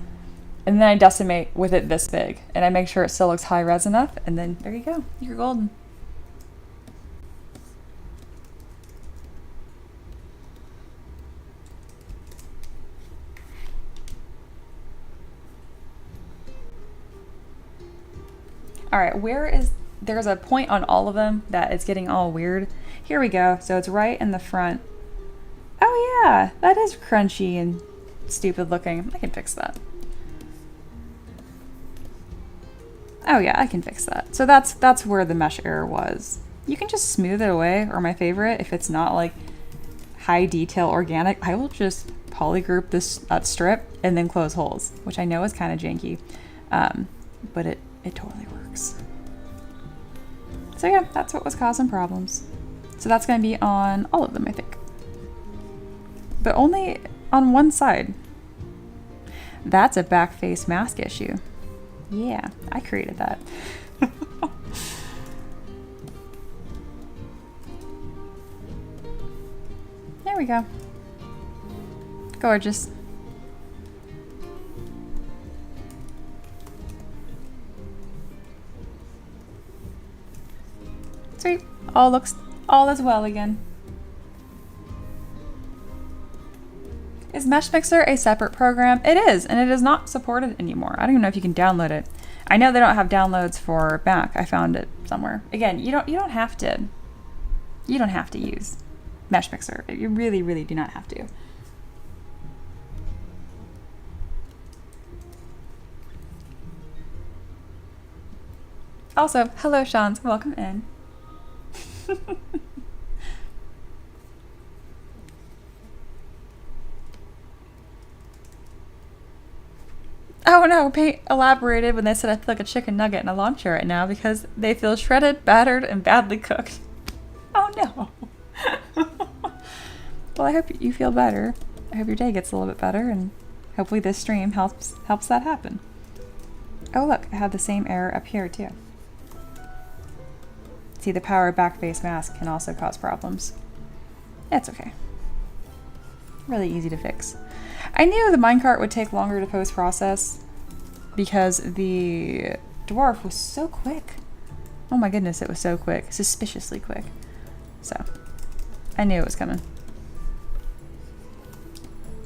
And then I decimate with it this big. And I make sure it still looks high res enough. And then there you go, you're golden. All right, there's a point on all of them that it's getting all weird. Here we go. So it's right in the front. Oh yeah, that is crunchy and stupid looking. I can fix that. Oh yeah, I can fix that. So that's where the mesh error was. You can just smooth it away, or my favorite, if it's not like high detail organic, I will just polygroup that strip and then close holes, which I know is kind of janky, but it totally works. So yeah, that's what was causing problems. So that's going to be on all of them, I think. But only on one side. That's a back face mask issue. Yeah, I created that. There we go. Gorgeous. Sweet. All is well again. Is Mesh Mixer a separate program? It is, and it is not supported anymore. I don't even know if you can download it. I know they don't have downloads for Mac. I found it somewhere. Again, you don't have to use Mesh Mixer. You really, really do not have to. Also, hello Shans, welcome in. Oh no, Paint elaborated when they said I feel like a chicken nugget in a lawn chair right now because they feel shredded, battered, and badly cooked. Oh no. Well, I hope you feel better. I hope your day gets a little bit better, and hopefully this stream helps that happen. Oh look, I have the same error up here too. See, the power back face mask can also cause problems. It's okay. Really easy to fix. I knew the minecart would take longer to post-process because the dwarf was so quick. Oh my goodness, it was so quick. Suspiciously quick. So, I knew it was coming.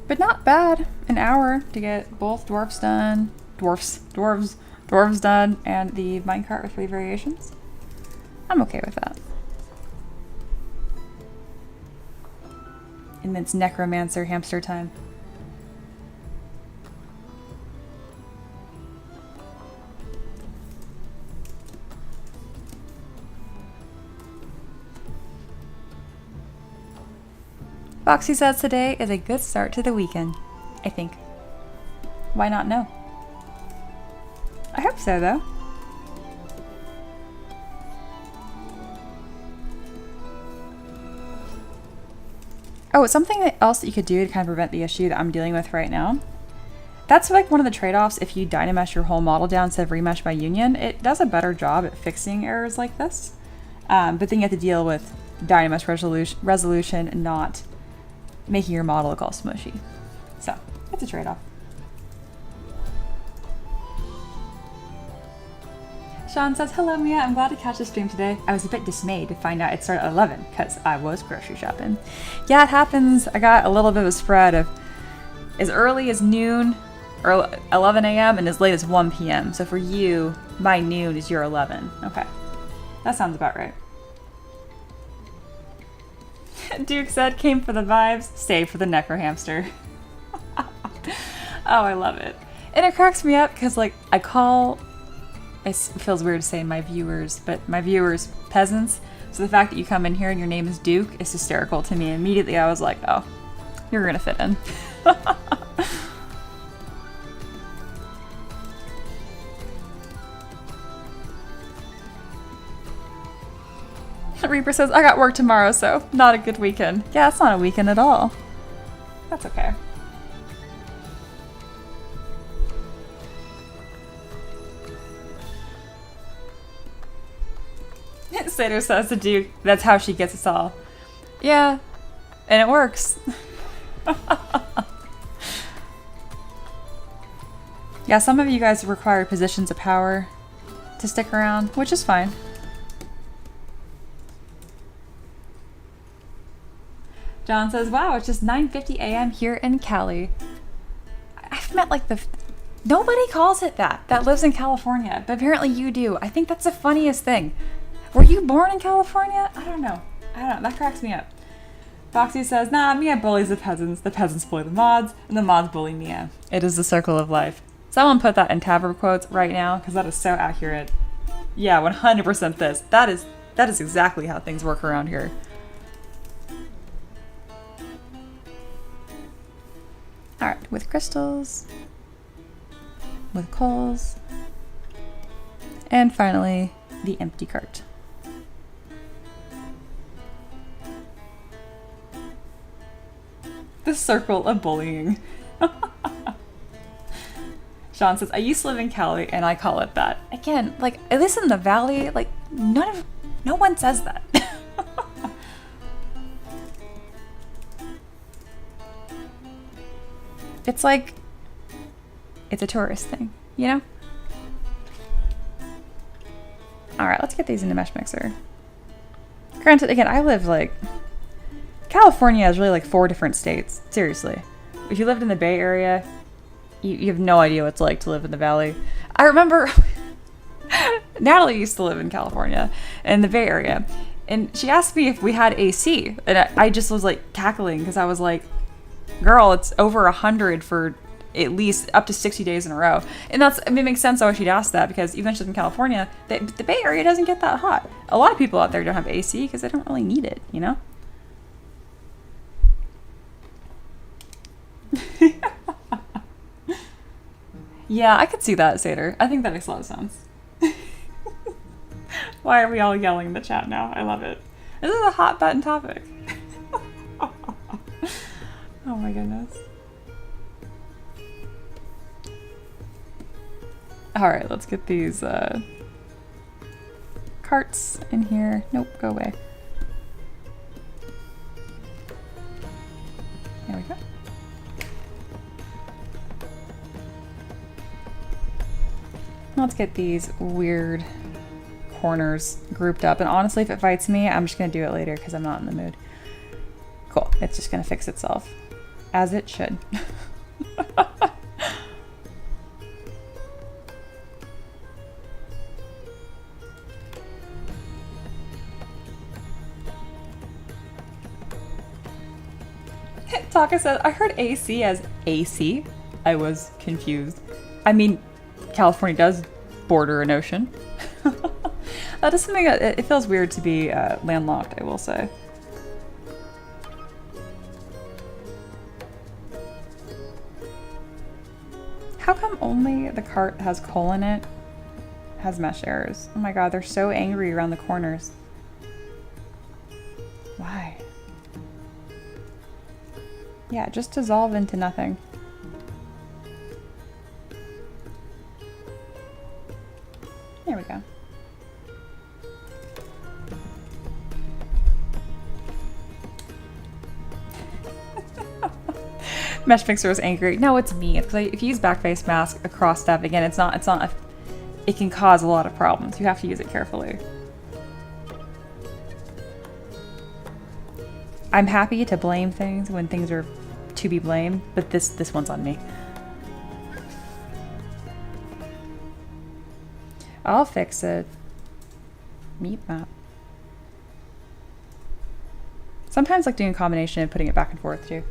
But not bad. An hour to get both dwarves done. Dwarves done, and the minecart with 3 variations. I'm okay with that. And then it's Necromancer hamster time. Foxy says today is a good start to the weekend, I think. Why not know? I hope so, though. Oh, something else that you could do to kind of prevent the issue that I'm dealing with right now. That's like one of the trade-offs if you dynamesh your whole model down instead of remesh by union. It does a better job at fixing errors like this. But then you have to deal with dynamesh resolution and not making your model look all smushy. So, it's a trade-off. Sean says, hello Mia, I'm glad to catch the stream today. I was a bit dismayed to find out it started at 11 because I was grocery shopping. Yeah, it happens. I got a little bit of a spread of as early as noon or 11 a.m. and as late as 1 p.m. So for you, my noon is your 11. Okay, that sounds about right. Duke said, came for the vibes, stay for the necro hamster. Oh, I love it. And it cracks me up because like it feels weird to say my viewers, but my viewers, peasants. So the fact that you come in here and your name is Duke is hysterical to me. Immediately I was like, oh, you're gonna fit in. Reaper says, I got work tomorrow, so not a good weekend. Yeah, it's not a weekend at all. That's okay. Sato says to Duke, that's how she gets us all. Yeah, and it works. Yeah, some of you guys require positions of power to stick around, which is fine. John says, wow, it's just 9:50 a.m. here in Cali. I've met like nobody calls it that lives in California, but apparently you do. I think that's the funniest thing. Were you born in California? I don't know. That cracks me up. Foxy says, nah, Mia bullies the peasants bully the mods, and the mods bully Mia. It is the circle of life. Someone put that in Tavern quotes right now, because that is so accurate. Yeah, 100% this. That is exactly how things work around here. Alright, with crystals, with coals, and finally, the empty cart. The circle of bullying. Sean says, I used to live in Cali and I call it that. Again, like, at least in the valley, like, no one says that. It's like, it's a tourist thing, you know? All right, let's get these into Mesh Mixer. Granted, again, I live like, California is really like 4 different states. Seriously. If you lived in the Bay Area, you have no idea what it's like to live in the Valley. I remember Natalie used to live in California, in the Bay Area, and she asked me if we had AC, and I just was like cackling because I was like, girl, it's over 100 for at least up to 60 days in a row. And that's, I mean, it makes sense why she'd ask that, because even though she's in California, the Bay Area doesn't get that hot. A lot of people out there don't have AC because they don't really need it, you know? Yeah, I could see that, Sater. I think that makes a lot of sense. Why are we all yelling in the chat now? I love it. This is a hot button topic. Oh my goodness. Alright, let's get these carts in here. Nope, go away. There we go. Let's get these weird corners grouped up. And honestly, if it fights me, I'm just going to do it later because I'm not in the mood. Cool. It's just going to fix itself. As it should. Taka said, I heard AC as AC. I was confused. I mean, California does border an ocean. That is something that it feels weird to be landlocked, I will say. How come only the cart that has coal in it has mesh errors? Oh my god, they're so angry around the corners. Why? Yeah, just dissolve into nothing. There we go. Mesh Mixer was angry. No, it's me. It's because if you use backface mask across stuff, again, it can cause a lot of problems. You have to use it carefully. I'm happy to blame things when things are to be blamed, but this one's on me. I'll fix it. Meat map. Sometimes like doing a combination and putting it back and forth too.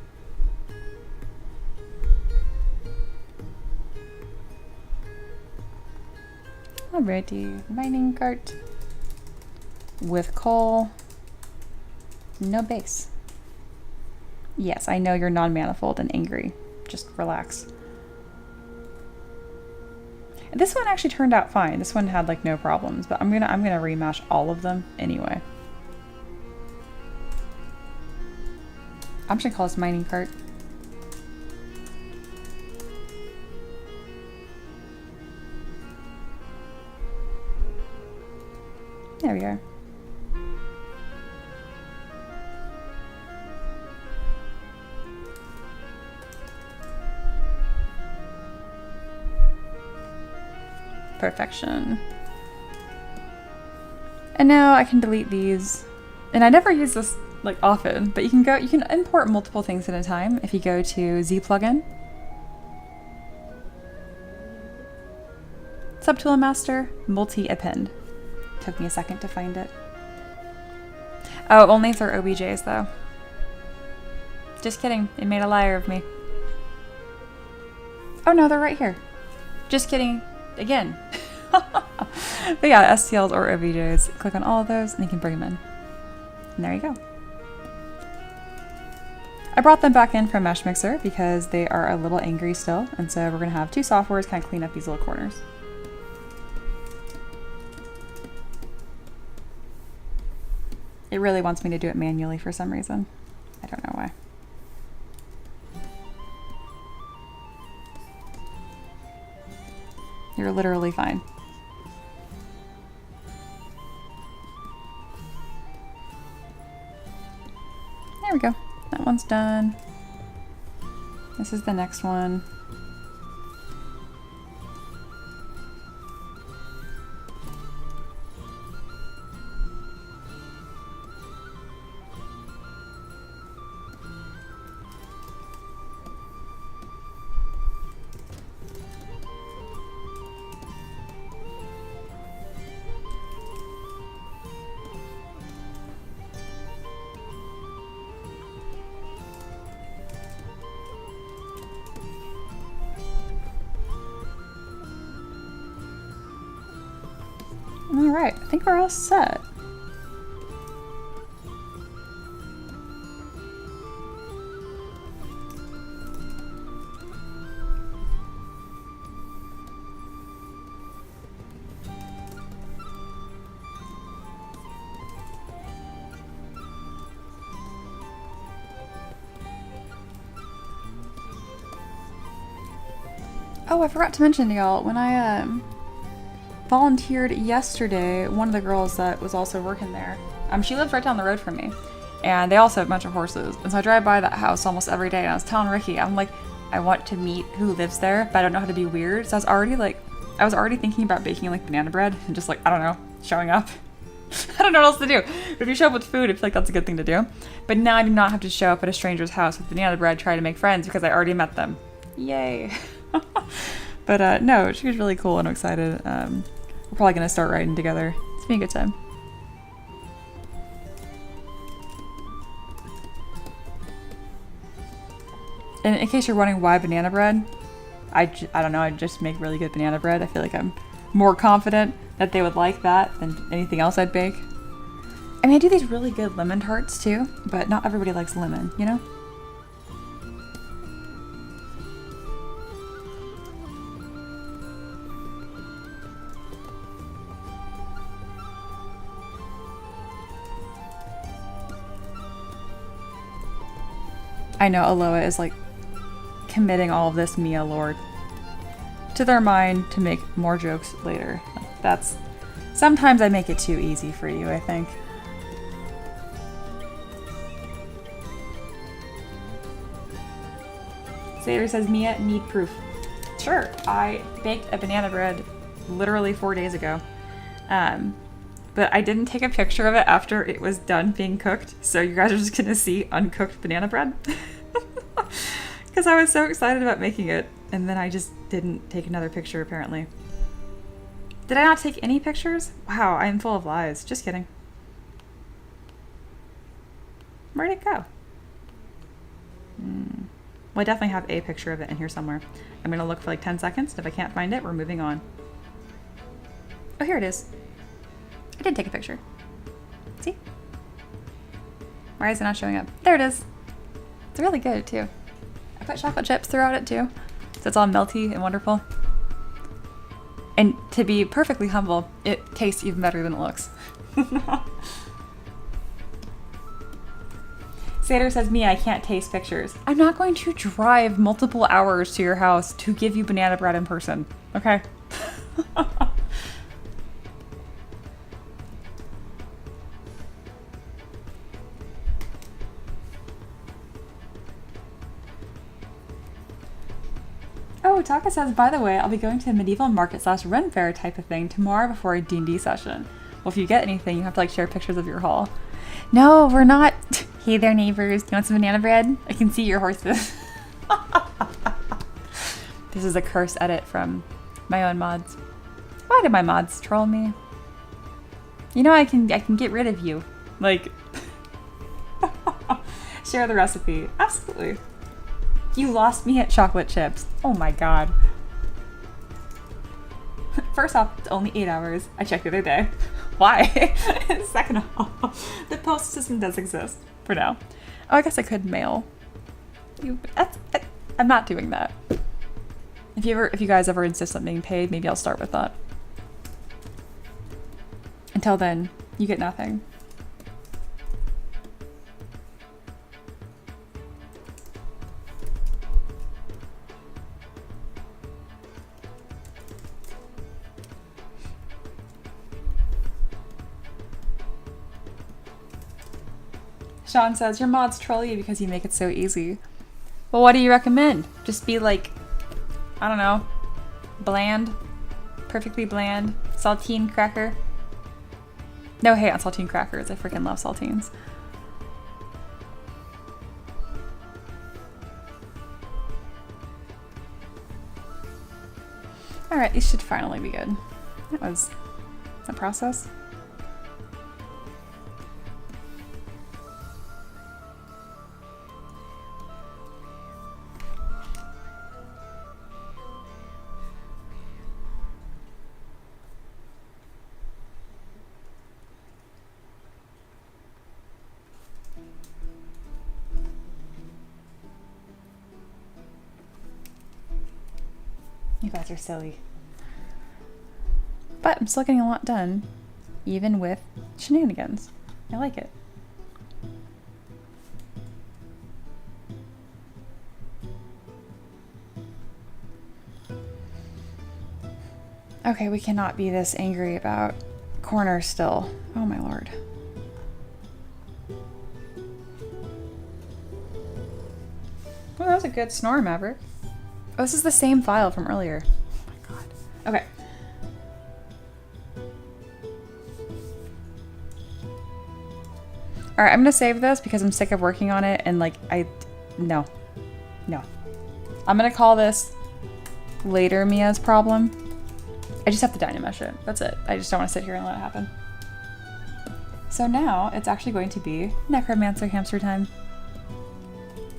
Alrighty, mining cart with coal. No base. Yes, I know you're non-manifold and angry. Just relax. This one actually turned out fine. This one had like no problems, but I'm gonna remesh all of them anyway. I'm just gonna call this mining cart. There we are. Perfection. And now I can delete these. And I never use this like often, but you can import multiple things at a time if you go to ZPlugin. Subtool Master, multi-append. Took me a second to find it. Oh, only if they're OBJs though. Just kidding, it made a liar of me. Oh no, they're right here. Just kidding. Again. But yeah, STLs or OBJs. Click on all of those and you can bring them in. And there you go. I brought them back in from Mesh Mixer because they are a little angry still. And so we're going to have two softwares kind of clean up these little corners. It really wants me to do it manually for some reason. I don't know why. You're literally fine. There we go. That one's done. This is the next one. All right, I think we're all set. Oh, I forgot to mention to y'all, when I volunteered yesterday, one of the girls that was also working there, she lives right down the road from me, and they also have a bunch of horses, and so I drive by that house almost every day, and I was telling Ricky, I'm like, I want to meet who lives there, but I don't know how to be weird, so I was already thinking about baking like banana bread, and just like, I don't know, showing up. I don't know what else to do. But if you show up with food, I feel like that's a good thing to do. But now I do not have to show up at a stranger's house with banana bread trying to make friends because I already met them. Yay. But no, she was really cool and I'm excited. We're probably going to start writing together. It's been a good time. And in case you're wondering why banana bread, I don't know, I just make really good banana bread. I feel like I'm more confident that they would like that than anything else I'd bake. I mean, I do these really good lemon tarts too, but not everybody likes lemon, you know? I know Aloha is like committing all of this Mia Lord to their mind to make more jokes later. That's sometimes I make it too easy for you, I think. Sater says, Mia, need proof. Sure, I baked a banana bread literally 4 days ago. But I didn't take a picture of it after it was done being cooked, so you guys are just gonna see uncooked banana bread. Because I was so excited about making it, and then I just didn't take another picture apparently. Did I not take any pictures? Wow, I am full of lies. Just kidding. Where'd it go? Well, I definitely have a picture of it in here somewhere. I'm gonna look for like 10 seconds, and if I can't find it, we're moving on. Oh, here it is. I did take a picture. See? Why is it not showing up? There it is. It's really good too. I put chocolate chips throughout it too, so it's all melty and wonderful. And to be perfectly humble, it tastes even better than it looks. Sater says, Mia, I can't taste pictures. I'm not going to drive multiple hours to your house to give you banana bread in person, okay? Oh, Taka says, by the way, I'll be going to a medieval market / Ren fair type of thing tomorrow before a D&D session. Well, if you get anything, you have to like share pictures of your haul. No, we're not. Hey there, neighbors. You want some banana bread? I can see your horses. This is a curse edit from my own mods. Why did my mods troll me? You know I can get rid of you. Like, share the recipe. Absolutely. You lost me at chocolate chips. Oh my god. First off, it's only 8 hours. I checked the other day. Why? Second of all, the post system does exist for now. Oh, I guess I could mail you. I'm not doing that. If you guys ever insist on being paid, maybe I'll start with that. Until then, you get nothing. Sean says, your mods troll you because you make it so easy. Well, what do you recommend? Just be like, I don't know, bland, perfectly bland, saltine cracker. No hate on saltine crackers. I freaking love saltines. All right, these should finally be good. That was a process. You guys are silly. But I'm still getting a lot done, even with shenanigans. I like it. Okay, we cannot be this angry about corners still. Oh my lord. Well, that was a good snore, Maverick. Oh, this is the same file from earlier. Oh my god. Okay. Alright, I'm gonna save this because I'm sick of working on it and like, no. I'm gonna call this later Mia's problem. I just have to dynamesh it. That's it. I just don't want to sit here and let it happen. So now it's actually going to be Necromancer hamster time.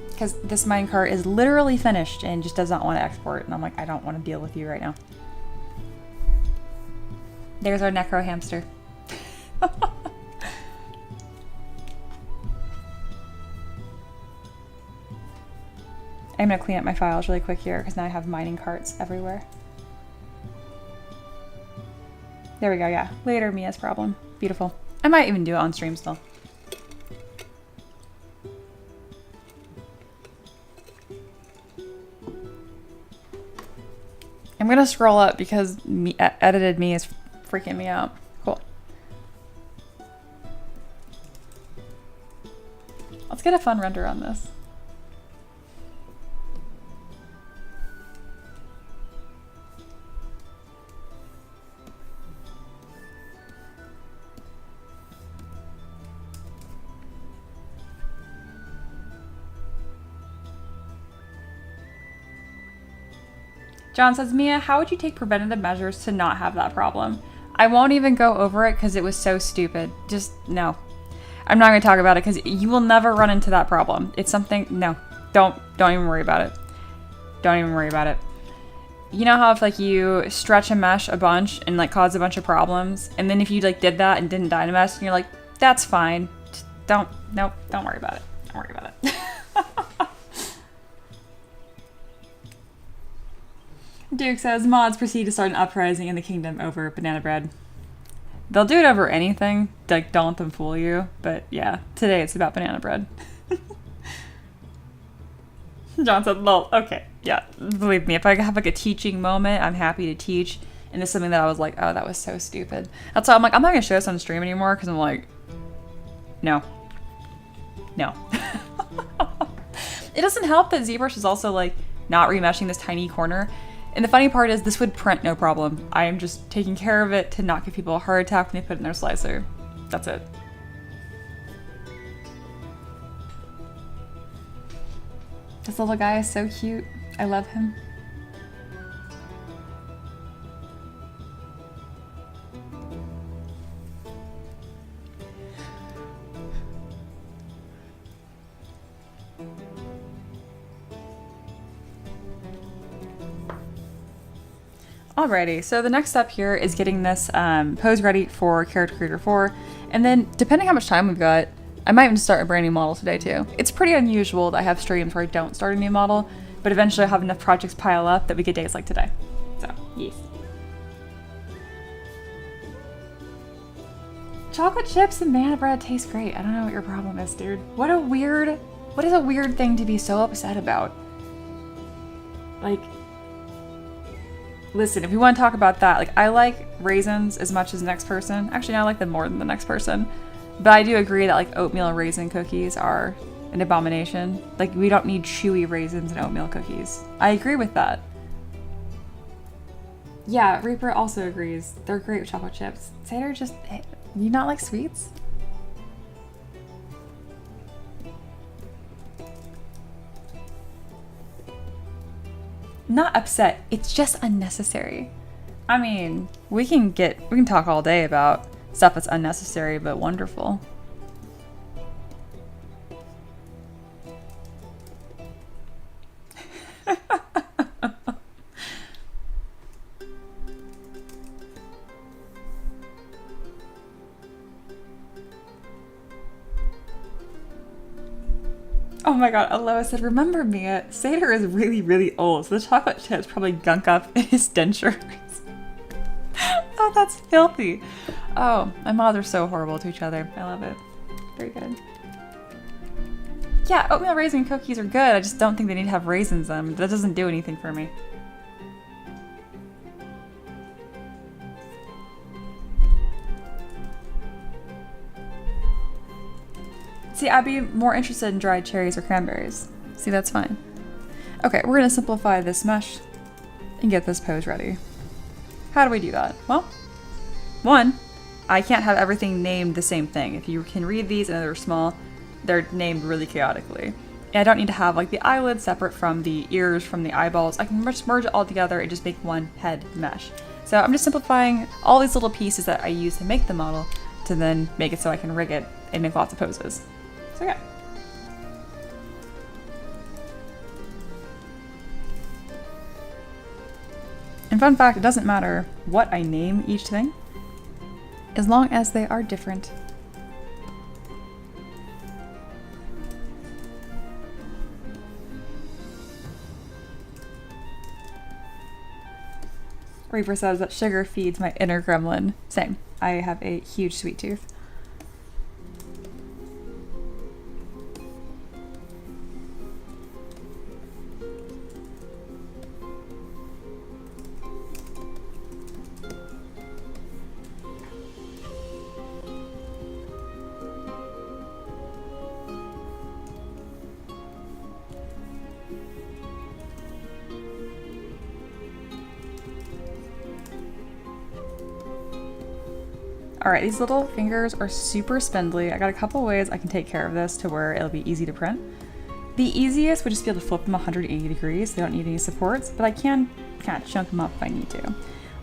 Because this minecart is literally finished and just does not want to export. And I'm like, I don't want to deal with you right now. There's our necro hamster. I'm going to clean up my files really quick here because now I have mining carts everywhere. There we go, yeah. Later Mia's problem. Beautiful. I might even do it on stream still. I'm gonna scroll up because edited me is freaking me out. Cool. Let's get a fun render on this. John says, Mia, how would you take preventative measures to not have that problem? I won't even go over it because it was so stupid. Just, no. I'm not going to talk about it because you will never run into that problem. It's something, no. Don't even worry about it. Don't even worry about it. You know how if like you stretch a mesh a bunch and like cause a bunch of problems, and then if you like did that and didn't dynamesh, and you're like, that's fine. Just don't worry about it. Don't worry about it. Duke says, mods proceed to start an uprising in the kingdom over banana bread. They'll do it over anything. Like, don't let them fool you. But yeah, today it's about banana bread. John said, lol. Okay, yeah. Believe me, if I have like a teaching moment, I'm happy to teach. And this is something that I was like, oh, that was so stupid. That's why I'm like, I'm not going to show this on stream anymore because I'm like, no. It doesn't help that ZBrush is also like not remeshing this tiny corner. And the funny part is this would print no problem. I am just taking care of it to not give people a heart attack when they put it in their slicer. That's it. This little guy is so cute. I love him. Alrighty, so the next step here is getting this pose ready for Character Creator 4, and then depending how much time we've got, I might even start a brand new model today too. It's pretty unusual that I have streams where I don't start a new model, but eventually I'll have enough projects pile up that we get days like today. So, yes. Chocolate chips and banana bread taste great. I don't know what your problem is, dude. What is a weird thing to be so upset about? Like, listen, if we want to talk about that, like I like raisins as much as the next person. Actually, I like them more than the next person. But I do agree that like oatmeal raisin cookies are an abomination. Like, we don't need chewy raisins and oatmeal cookies. I agree with that. Yeah, Reaper also agrees. They're great with chocolate chips. Seder just, you not like sweets? Not upset, it's just unnecessary. I mean, we can talk all day about stuff that's unnecessary but wonderful. Oh my god, Aloha said, remember Mia, Seder is really, really old, so the chocolate chips probably gunk up in his dentures. Oh, that's filthy. Oh, my moms are so horrible to each other. I love it. Very good. Yeah, oatmeal raisin cookies are good. I just don't think they need to have raisins in them. That doesn't do anything for me. See, I'd be more interested in dried cherries or cranberries. See, that's fine. Okay, we're gonna simplify this mesh and get this pose ready. How do we do that? Well, one, I can't have everything named the same thing. If you can read these and they're small, they're named really chaotically. And I don't need to have like the eyelids separate from the ears, from the eyeballs. I can just merge it all together and just make one head mesh. So I'm just simplifying all these little pieces that I use to make the model to then make it so I can rig it and make lots of poses. So yeah. And fun fact, it doesn't matter what I name each thing, as long as they are different. Reaper says that sugar feeds my inner gremlin. Same. I have a huge sweet tooth. Alright, these little fingers are super spindly. I got a couple ways I can take care of this to where it'll be easy to print. The easiest would just be able to flip them 180 degrees. They don't need any supports, but I can kind of chunk them up if I need to.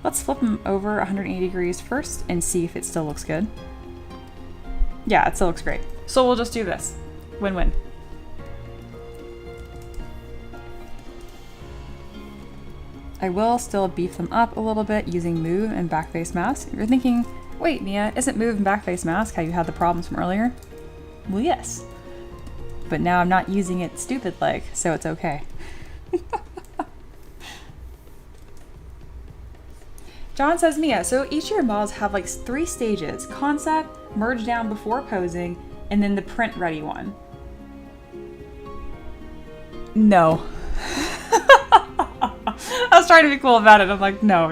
Let's flip them over 180 degrees first and see if it still looks good. Yeah, it still looks great. So we'll just do this. Win-win. I will still beef them up a little bit using move and backface mask. If you're thinking, wait, Mia, isn't move and backface mask how you had the problems from earlier? Well, yes. But now I'm not using it stupid-like, so it's okay. John says, Mia, so each of your models have like 3 stages: concept, merge down before posing, and then the print ready one. No. I was trying to be cool about it. I'm like, no.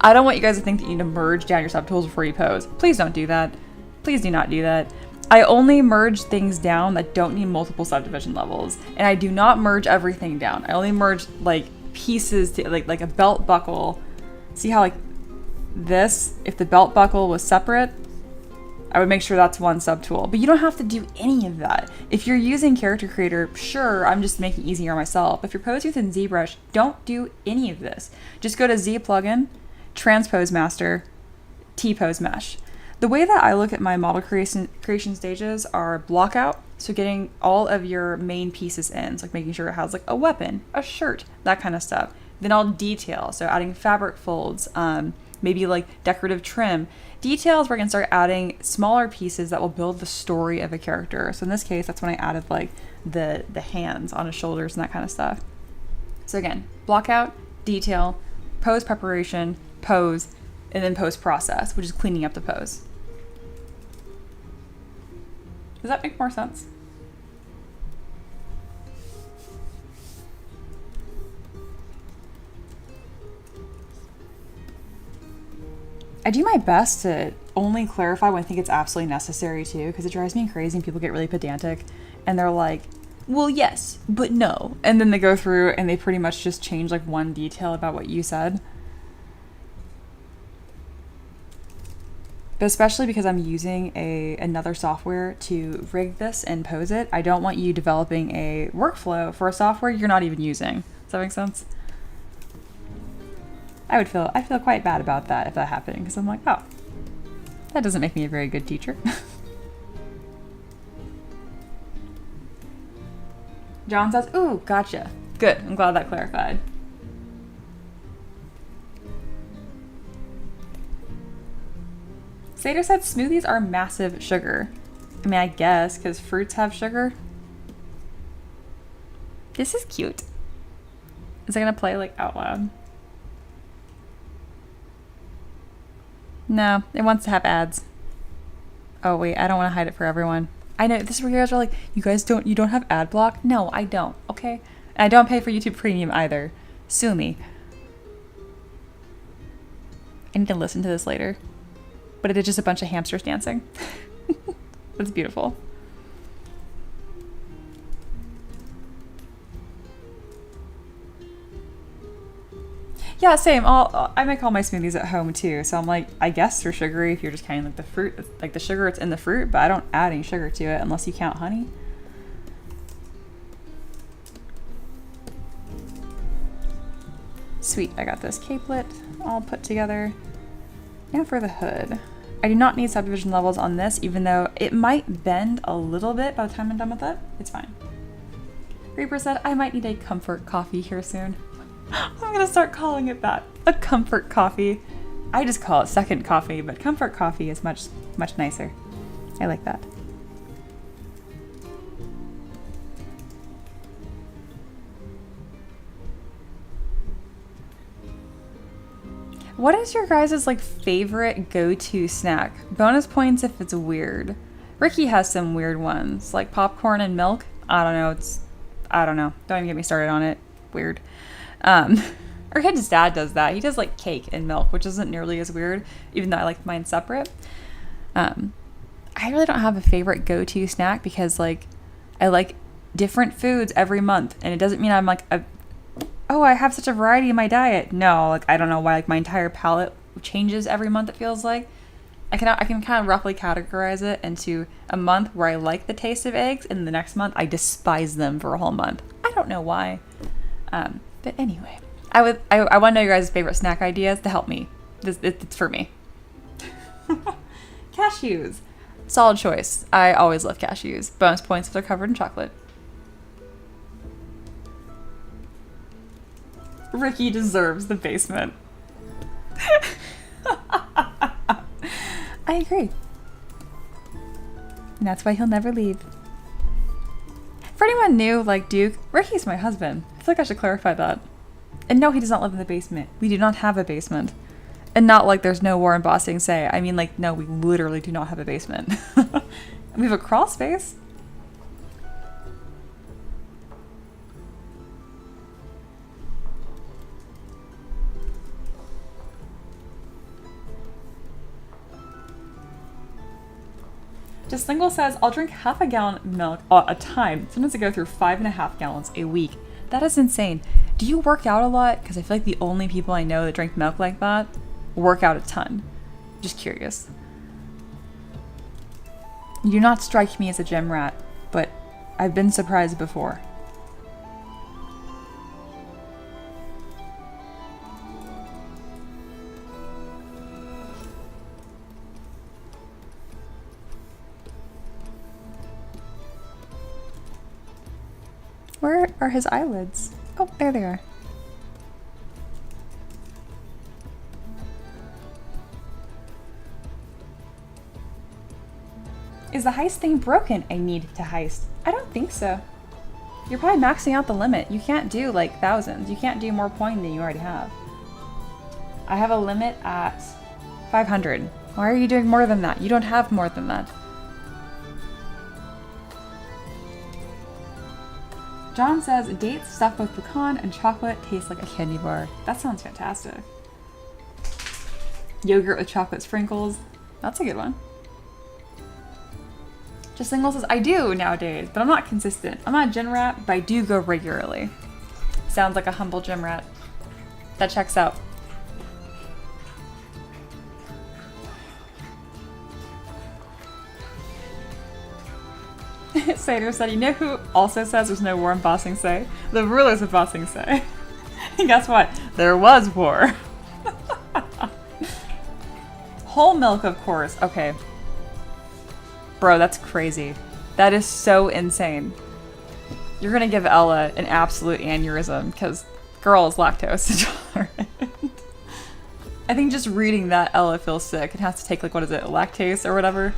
I don't want you guys to think that you need to merge down your subtools before you pose. Please don't do that. Please do not do that. I only merge things down that don't need multiple subdivision levels. And I do not merge everything down. I only merge like pieces to like a belt buckle. See how like this, if the belt buckle was separate, I would make sure that's one subtool. But you don't have to do any of that. If you're using Character Creator, sure, I'm just making it easier on myself. If you're posing within ZBrush, don't do any of this. Just go to Z plugin, Transpose Master, T-Pose Mesh. The way that I look at my model creation stages are block out, so getting all of your main pieces in, so like making sure it has like a weapon, a shirt, that kind of stuff. Then I'll detail, so adding fabric folds, maybe like decorative trim. Details where I can start adding smaller pieces that will build the story of a character. So in this case, that's when I added like the hands on his shoulders and that kind of stuff. So again, block out, detail, pose preparation, pose, and then post process, which is cleaning up the pose. Does that make more sense? I do my best to only clarify when I think it's absolutely necessary too, because it drives me crazy and people get really pedantic and they're like, well, yes, but no. And then they go through and they pretty much just change like one detail about what you said. But especially because I'm using another software to rig this and pose it, I don't want you developing a workflow for a software you're not even using. Does that make sense? I'd feel quite bad about that if that happened, because I'm like, oh, that doesn't make me a very good teacher. John says, ooh, gotcha. Good, I'm glad that clarified. Sater said smoothies are massive sugar. I mean, I guess, because fruits have sugar. This is cute. Is it gonna play like out loud? No, it wants to have ads. Oh wait, I don't want to hide it for everyone. I know this is where you guys are like, you don't have ad block? No, I don't, okay? And I don't pay for YouTube Premium either. Sue me. I need to listen to this later. But it is just a bunch of hamsters dancing. That's beautiful. Yeah, same. I make all my smoothies at home too. So I'm like, I guess they're sugary if you're just counting like the fruit, like the sugar it's in the fruit, but I don't add any sugar to it unless you count honey. Sweet, I got this capelet all put together. Now for the hood. I do not need subdivision levels on this, even though it might bend a little bit by the time I'm done with it. It's fine. Reaper said, I might need a comfort coffee here soon. I'm gonna start calling it that. A comfort coffee. I just call it second coffee, but comfort coffee is much, much nicer. I like that. What is your guys' like favorite go-to snack? Bonus points if it's weird. Ricky has some weird ones, like popcorn and milk. I don't know. I don't know. Don't even get me started on it. Weird. Our kid's dad does that. He does like cake and milk, which isn't nearly as weird, even though I like mine separate. I really don't have a favorite go-to snack because like I like different foods every month, and it doesn't mean I'm like oh, I have such a variety in my diet. No, like I don't know why like my entire palate changes every month. It feels like I can kind of roughly categorize it into a month where I like the taste of eggs, and the next month I despise them for a whole month. I don't know why. But anyway, I want to know your guys' favorite snack ideas to help me. It's for me. Cashews. Solid choice. I always love cashews. Bonus points if they're covered in chocolate. Ricky deserves the basement. I agree. And that's why he'll never leave. For anyone new, like Duke, Ricky's my husband. I feel like I should clarify that. And no, he does not live in the basement. We do not have a basement. And not like there's no Warren Bossing say. I mean, like, no, we literally do not have a basement. We have a crawl space. Just Single says, I'll drink half a gallon of milk at a time. Sometimes I go through 5.5 gallons a week. That is insane. Do you work out a lot? Because I feel like the only people I know that drink milk like that work out a ton. Just curious. You do not strike me as a gym rat, but I've been surprised before. Where are his eyelids? Oh, there they are. Is the heist thing broken? I need to heist. I don't think so. You're probably maxing out the limit. You can't do like thousands. You can't do more points than you already have. I have a limit at 500. Why are you doing more than that? You don't have more than that. John says, dates stuffed with pecan and chocolate taste like a candy bar. That sounds fantastic. Yogurt with chocolate sprinkles. That's a good one. Just single says, I do nowadays, but I'm not consistent. I'm not a gym rat, but I do go regularly. Sounds like a humble gym rat. That checks out. Sater said, you know who also says there's no war in Ba Sing Se? The rulers of Ba Sing Se. And guess what? There was war. Whole milk, of course. Okay. Bro, that's crazy. That is so insane. You're gonna give Ella an absolute aneurysm because girl is lactose intolerant. I think just reading that Ella feels sick and has to take, like, what is it, lactase or whatever.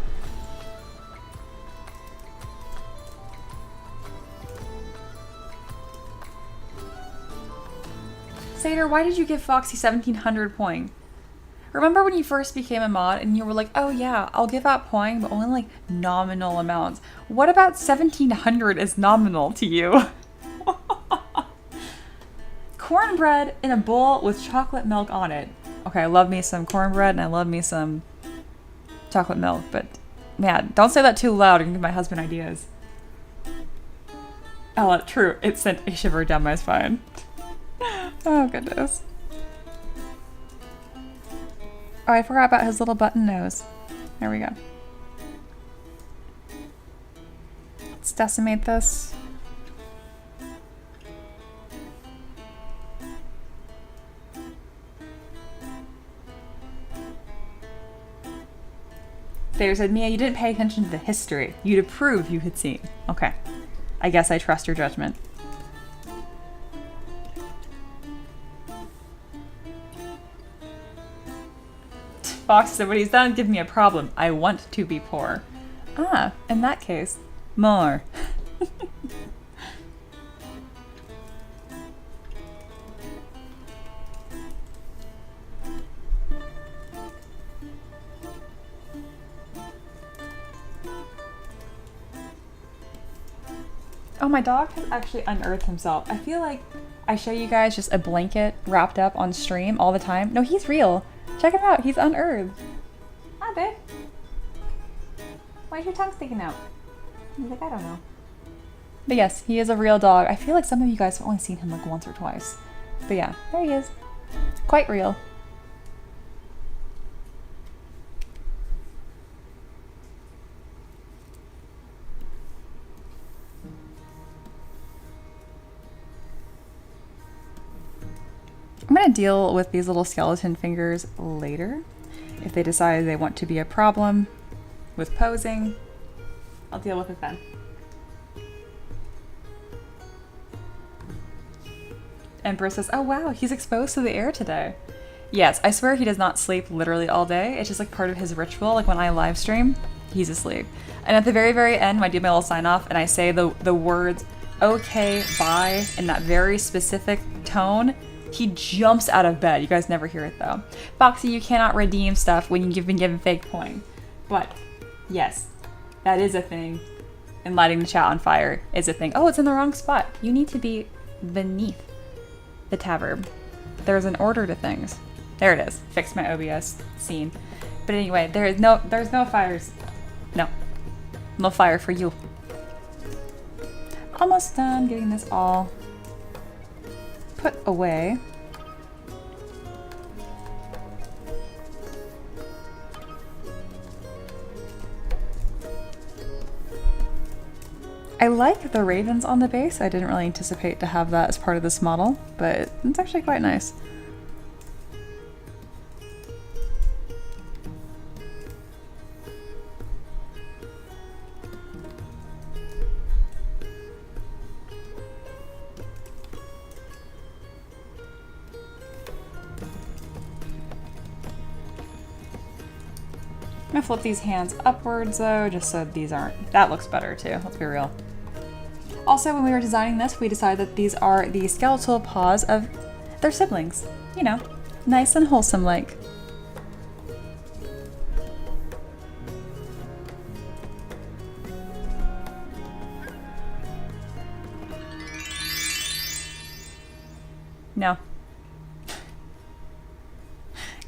Sater, why did you give Foxy 1700 poing? Remember when you first became a mod and you were like, oh yeah, I'll give out poing, but only like nominal amounts. What about 1700 is nominal to you? Cornbread in a bowl with chocolate milk on it. Okay, I love me some cornbread and I love me some chocolate milk, but man, don't say that too loud and give my husband ideas. Oh, true, it sent a shiver down my spine. Oh, goodness. Oh, I forgot about his little button nose. There we go. Let's decimate this. Thayer said, Mia, you didn't pay attention to the history. You'd approve you had seen. Okay. I guess I trust your judgment. Fox said, when he's done, give me a problem. I want to be poor. Ah, in that case, more. Oh, my dog has actually unearthed himself. I feel like I show you guys just a blanket wrapped up on stream all the time. No, he's real. Check him out. He's unearthed. Hi, babe. Why is your tongue sticking out? He's like, I don't know. But yes, he is a real dog. I feel like some of you guys have only seen him like once or twice. But yeah, there he is. Quite real. I'm going to deal with these little skeleton fingers later. If they decide they want to be a problem with posing, I'll deal with it then. Emperor says, oh wow, he's exposed to the air today. Yes, I swear he does not sleep literally all day. It's just like part of his ritual. Like when I live stream, he's asleep. And at the very, very end, when I do my little sign off and I say the words, okay, bye, in that very specific tone, he jumps out of bed. You guys never hear it though. Foxy, you cannot redeem stuff when you've been given fake coin. But yes, that is a thing. And lighting the chat on fire is a thing. Oh, it's in the wrong spot. You need to be beneath the tavern. There's an order to things. There it is. Fixed my OBS scene. But anyway, there's no fires. No fire for you. Almost done getting this all put away. I like the ravens on the base. I didn't really anticipate to have that as part of this model, but it's actually quite nice. I'm gonna flip these hands upwards though, just so these aren't, that looks better too, let's be real. Also, when we were designing this, we decided that these are the skeletal paws of their siblings. You know, nice and wholesome like. No.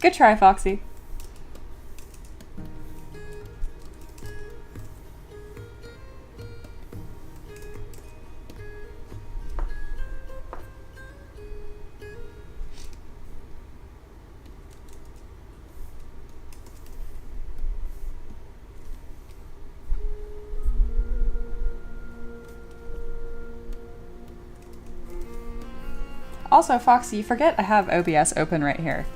Good try, Foxy. Also, Foxy, forget I have OBS open right here.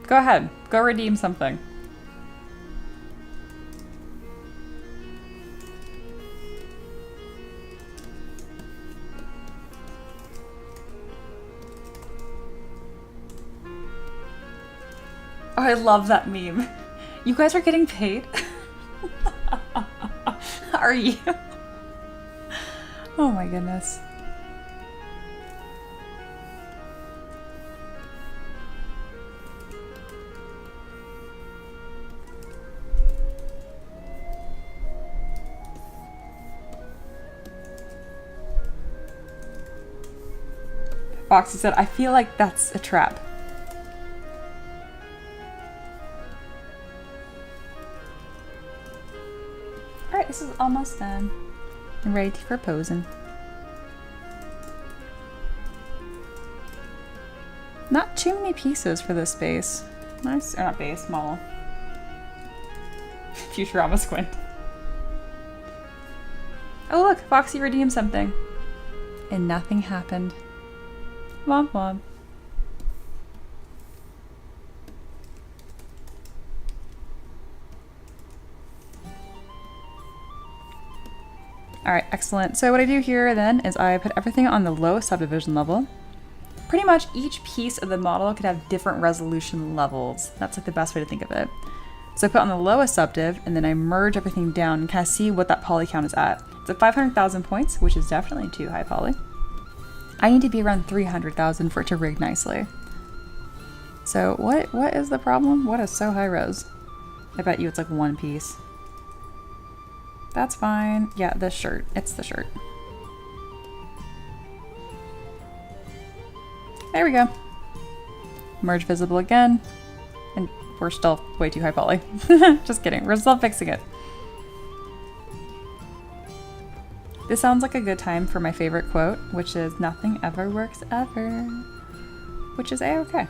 Go ahead, go redeem something. Oh, I love that meme. You guys are getting paid? Are you? Oh my goodness. Foxy said, I feel like that's a trap. Alright, this is almost done. I'm ready for posing. Not too many pieces for this base. Nice, or not base, model. Futurama squint. Oh look, Foxy redeemed something. And nothing happened. Womp womp. Alright, excellent. So what I do here then is I put everything on the low subdivision level. Pretty much each piece of the model could have different resolution levels. That's like the best way to think of it. So I put on the lowest subdiv and then I merge everything down and kind of see what that poly count is at. It's at 500,000 points, which is definitely too high poly. I need to be around 300,000 for it to rig nicely. So what is the problem? What is so high res? I bet you it's like one piece. That's fine. Yeah, the shirt. It's the shirt. There we go. Merge visible again. And we're still way too high poly. Just kidding. We're still fixing it. This sounds like a good time for my favorite quote, which is, nothing ever works ever. Which is A-okay.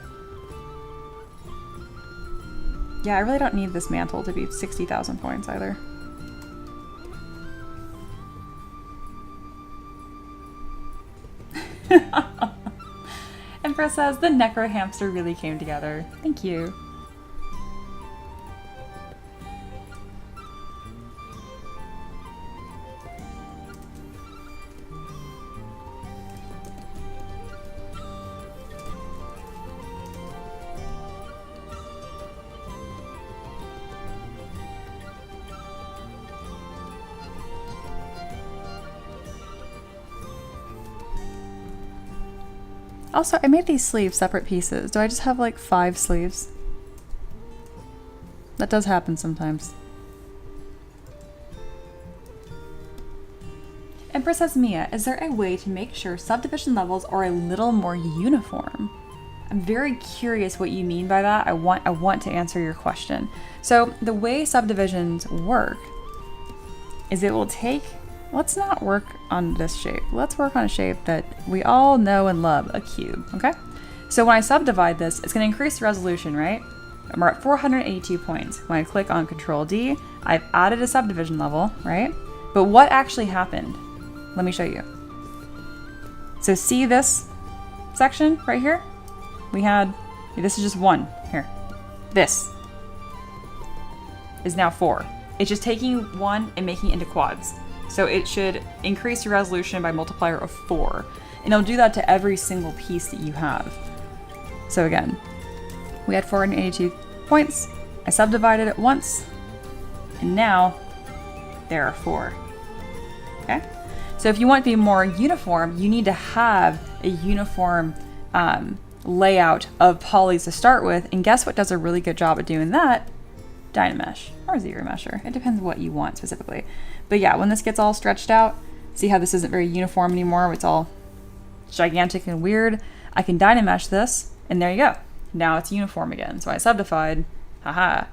Yeah, I really don't need this mantle to be 60,000 points either. Empress says, the Necro Hamster really came together. Thank you. Also, I made these sleeves separate pieces. Do I just have like 5 sleeves? That does happen sometimes. Empress says, Mia, is there a way to make sure subdivision levels are a little more uniform? I'm very curious what you mean by that. I want to answer your question. So the way subdivisions work is it will take, let's not work on this shape. Let's work on a shape that we all know and love, a cube, okay? So when I subdivide this, it's gonna increase the resolution, right? And we're at 482 points. When I click on Control D, I've added a subdivision level, right? But what actually happened? Let me show you. So see this section right here? We had, this is just 1, here. This is now 4. It's just taking 1 and making it into quads. So it should increase your resolution by a multiplier of 4. And it'll do that to every single piece that you have. So again, we had 482 points. I subdivided it once. And now there are 4. Okay? So if you want to be more uniform, you need to have a uniform layout of polys to start with. And guess what does a really good job at doing that? Dynamesh or ZBrush. It depends what you want specifically. But yeah, when this gets all stretched out, see how this isn't very uniform anymore? It's all gigantic and weird. I can Dynamesh this, and there you go. Now it's uniform again. So I subdivided, haha.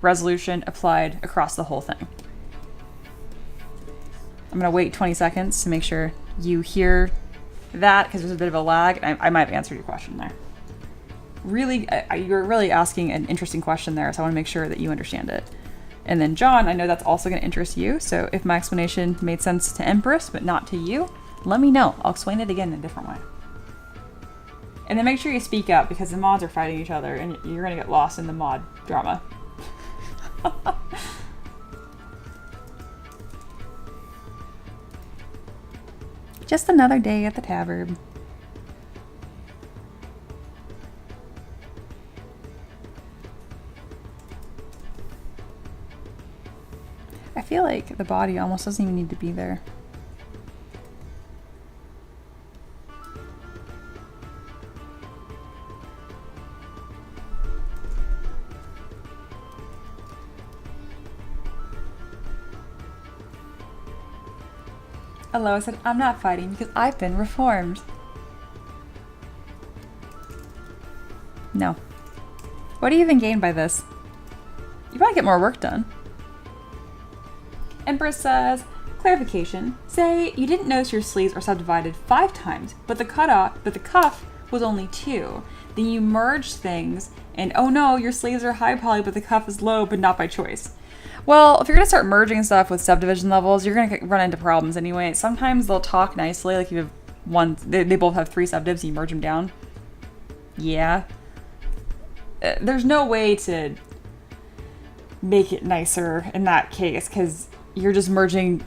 Resolution applied across the whole thing. I'm gonna wait 20 seconds to make sure you hear that, because there's a bit of a lag. I might have answered your question there. Really, you're really asking an interesting question there, so I want to make sure that you understand it. And then John, I know that's also going to interest you, so if my explanation made sense to Empress but not to you, let me know. I'll explain it again in a different way. And then make sure you speak up because the mods are fighting each other and you're gonna get lost in the mod drama. Just another day at the tavern. I feel like the body almost doesn't even need to be there. Aloha said, I'm not fighting because I've been reformed. No. What do you even gain by this? You probably get more work done. Empress says, clarification. Say you didn't notice your sleeves are subdivided 5 times, but the cuff was only 2. Then you merged things and oh no, your sleeves are high poly, but the cuff is low, but not by choice. Well, if you're gonna start merging stuff with subdivision levels, you're gonna run into problems anyway. Sometimes they'll talk nicely, like you have one, they both have 3 subdivs, and you merge them down. Yeah. There's no way to make it nicer in that case, because you're just merging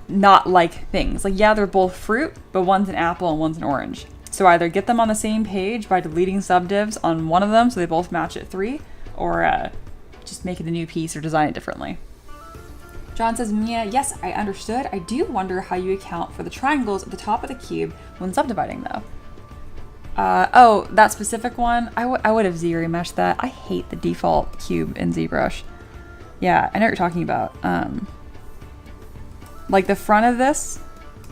not like things. Like, yeah, they're both fruit, but one's an apple and one's an orange. So either get them on the same page by deleting subdivs on one of them so they both match at 3, or just make it a new piece or design it differently. John says, Mia, yes, I understood. I do wonder how you account for the triangles at the top of the cube when subdividing, though. Oh, that specific one? I would have Z-meshed that. I hate the default cube in ZBrush. Yeah, I know what you're talking about. Like the front of this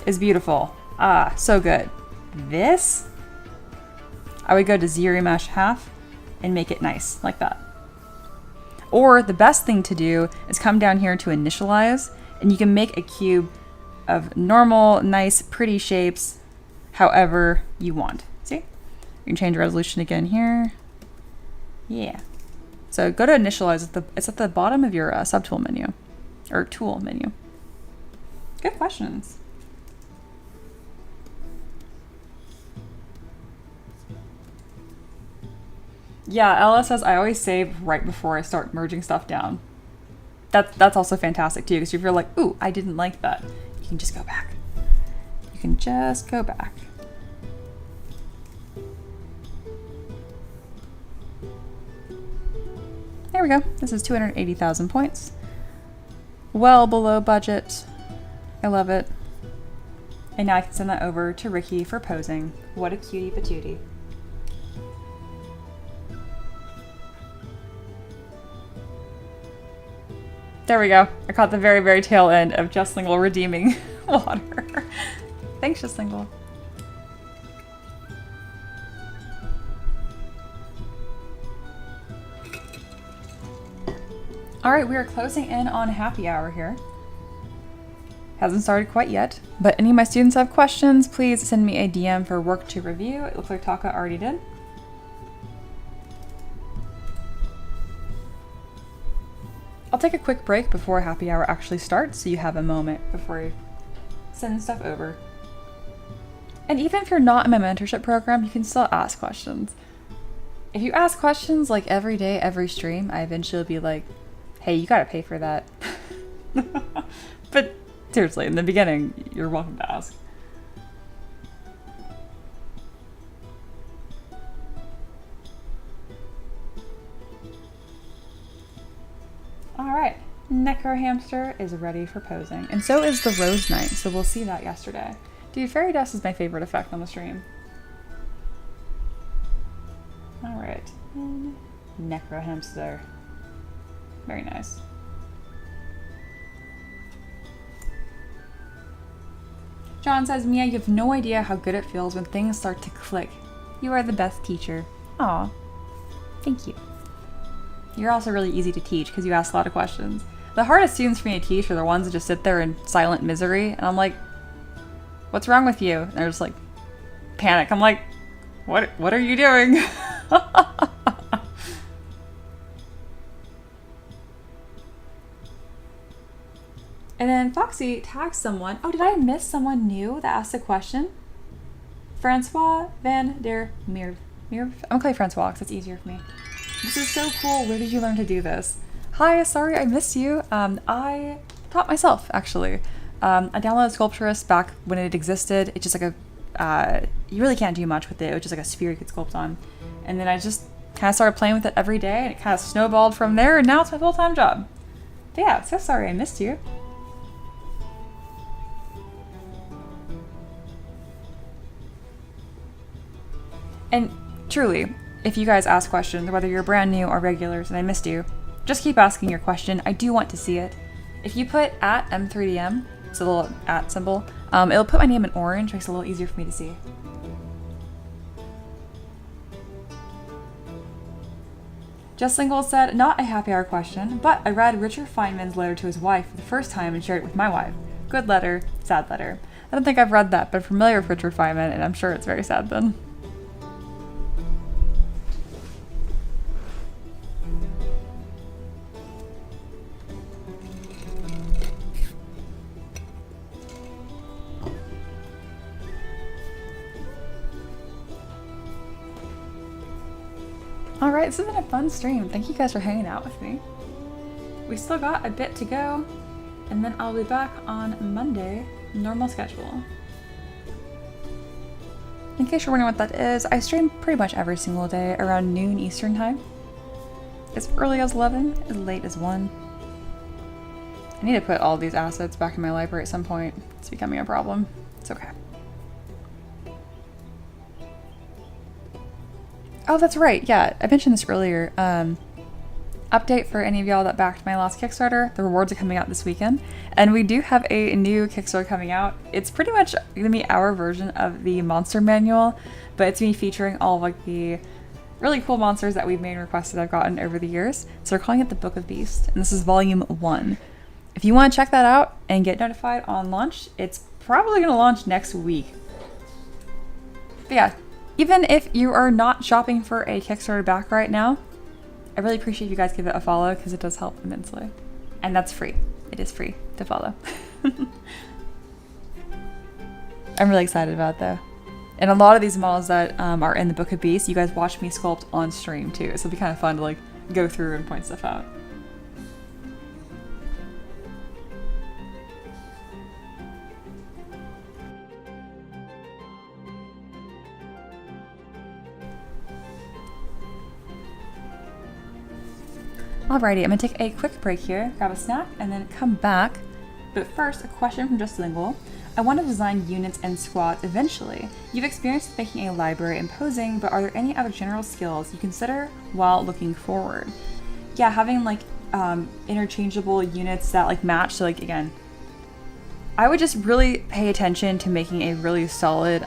is beautiful. Ah, so good. This, I would go to Z-mesh half and make it nice like that. Or the best thing to do is come down here to initialize, and you can make a cube of normal, nice, pretty shapes however you want. See? You can change resolution again here. Yeah. So go to initialize. It's at the bottom of your subtool menu, or tool menu. Good questions. Yeah, Ella says, I always save right before I start merging stuff down. That's also fantastic too, because if you're like, ooh, I didn't like that, you can just go back. You can just go back. There we go. This is 280,000 points. Well below budget. I love it. And now I can send that over to Ricky for posing. What a cutie patootie. There we go. I caught the very, very tail end of Justlingle redeeming water. Thanks, Justlingle. All right, we are closing in on happy hour here. Hasn't started quite yet, but any of my students have questions, please send me a DM for work to review. It looks like Taka already did. I'll take a quick break before happy hour actually starts, so you have a moment before you send stuff over. And even if you're not in my mentorship program, you can still ask questions. If you ask questions like every day, every stream, I eventually will be like, hey, you gotta pay for that. But seriously, in the beginning, you're welcome to ask. Alright, Hamster is ready for posing. And so is the Rose Knight, so we'll see that yesterday. Dude, Fairy Dust is my favorite effect on the stream. Alright, Hamster. Very nice. John says, Mia, you have no idea how good it feels when things start to click. You are the best teacher. Aw, thank you. You're also really easy to teach because you ask a lot of questions. The hardest students for me to teach are the ones that just sit there in silent misery, and I'm like, what's wrong with you? And they're just like, panic. I'm like, what are you doing? And then Foxy tags someone. Oh, did I miss someone new that asked a question? Francois van der Meer. I'm gonna call you Francois because it's easier for me. This is so cool. Where did you learn to do this? Hi, sorry I missed you. I taught myself, actually. I downloaded Sculpturist back when it existed. It's just like you really can't do much with it. It was just like a sphere you could sculpt on. And then I just kind of started playing with it every day, and it kind of snowballed from there, and now it's my full-time job. But yeah, so sorry I missed you. And truly, if you guys ask questions, whether you're brand new or regulars and I missed you, just keep asking your question. I do want to see it. If you put at M3DM, it's a little at symbol, it'll put my name in orange, makes it a little easier for me to see. Just Lingual said, not a happy hour question, but I read Richard Feynman's letter to his wife for the first time and shared it with my wife. Good letter, sad letter. I don't think I've read that, but I'm familiar with Richard Feynman, and I'm sure it's very sad then. Alright, this has been a fun stream. Thank you guys for hanging out with me. We still got a bit to go, and then I'll be back on Monday, normal schedule. In case you're wondering what that is, I stream pretty much every single day around noon Eastern time. As early as 11, as late as 1. I need to put all these assets back in my library at some point. It's becoming a problem. It's okay. Oh, that's right. Yeah, I mentioned this earlier. Update for any of y'all that backed my last Kickstarter. The rewards are coming out this weekend. And we do have a new Kickstarter coming out. It's pretty much going to be our version of the monster manual, but it's me featuring all of like the really cool monsters that we've made and requested I've gotten over the years. So we're calling it the Book of Beast, and this is volume 1. If you want to check that out and get notified on launch, it's probably going to launch next week. But yeah. Even if you are not shopping for a Kickstarter back right now, I really appreciate if you guys give it a follow because it does help immensely. And that's free. It is free to follow. I'm really excited about it though. And a lot of these models that are in the Book of Beasts, you guys watch me sculpt on stream too. So it'll be kind of fun to like go through and point stuff out. Alrighty, I'm gonna take a quick break here, grab a snack, and then come back. But first, a question from Just Lingual. I want to design units and squads eventually. You've experienced making a library and posing, but are there any other general skills you consider while looking forward? Yeah, having like interchangeable units that like match, so like again, I would just really pay attention to making a really solid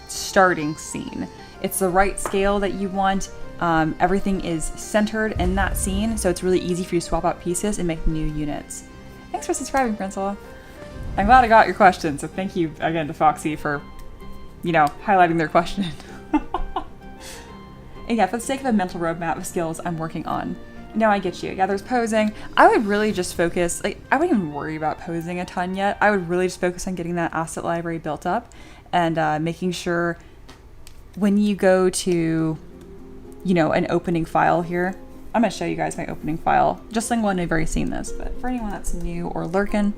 starting scene. It's the right scale that you want. Everything is centered in that scene, so it's really easy for you to swap out pieces and make new units. Thanks for subscribing, Principal. I'm glad I got your question, so thank you again to Foxy for, you know, highlighting their question. And yeah, for the sake of a mental roadmap of skills I'm working on. No, I get you. Yeah, there's posing. I would really just focus, like, I wouldn't even worry about posing a ton yet. I would really just focus on getting that asset library built up and making sure when you go to, you know, an opening file here. I'm going to show you guys my opening file. Just Lingual, I've already seen this, but for anyone that's new or lurking,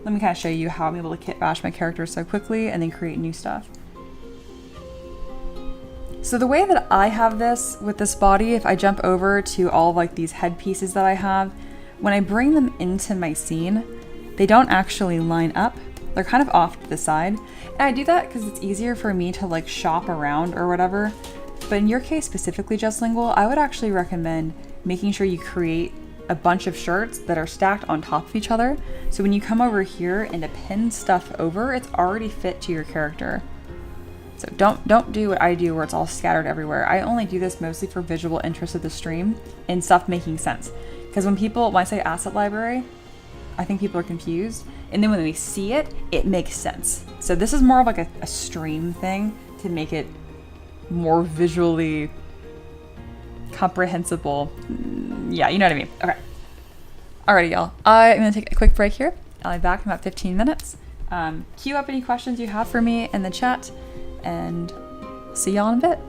let me kind of show you how I'm able to kit bash my characters so quickly and then create new stuff. So the way that I have this with this body, if I jump over to all of like these head pieces that I have, when I bring them into my scene, they don't actually line up. They're kind of off to the side. And I do that because it's easier for me to like shop around or whatever. But in your case specifically, Just Lingual, I would actually recommend making sure you create a bunch of shirts that are stacked on top of each other. So when you come over here and to pin stuff over, it's already fit to your character. So don't do what I do where it's all scattered everywhere. I only do this mostly for visual interest of the stream and stuff making sense. Because when I say asset library, I think people are confused. And then when they see it, it makes sense. So this is more of like a stream thing to make it more visually comprehensible. Yeah, you know what I mean. Okay. Alrighty, y'all. I'm gonna take a quick break here. I'll be back in about 15 minutes. Queue up any questions you have for me in the chat, and see y'all in a bit.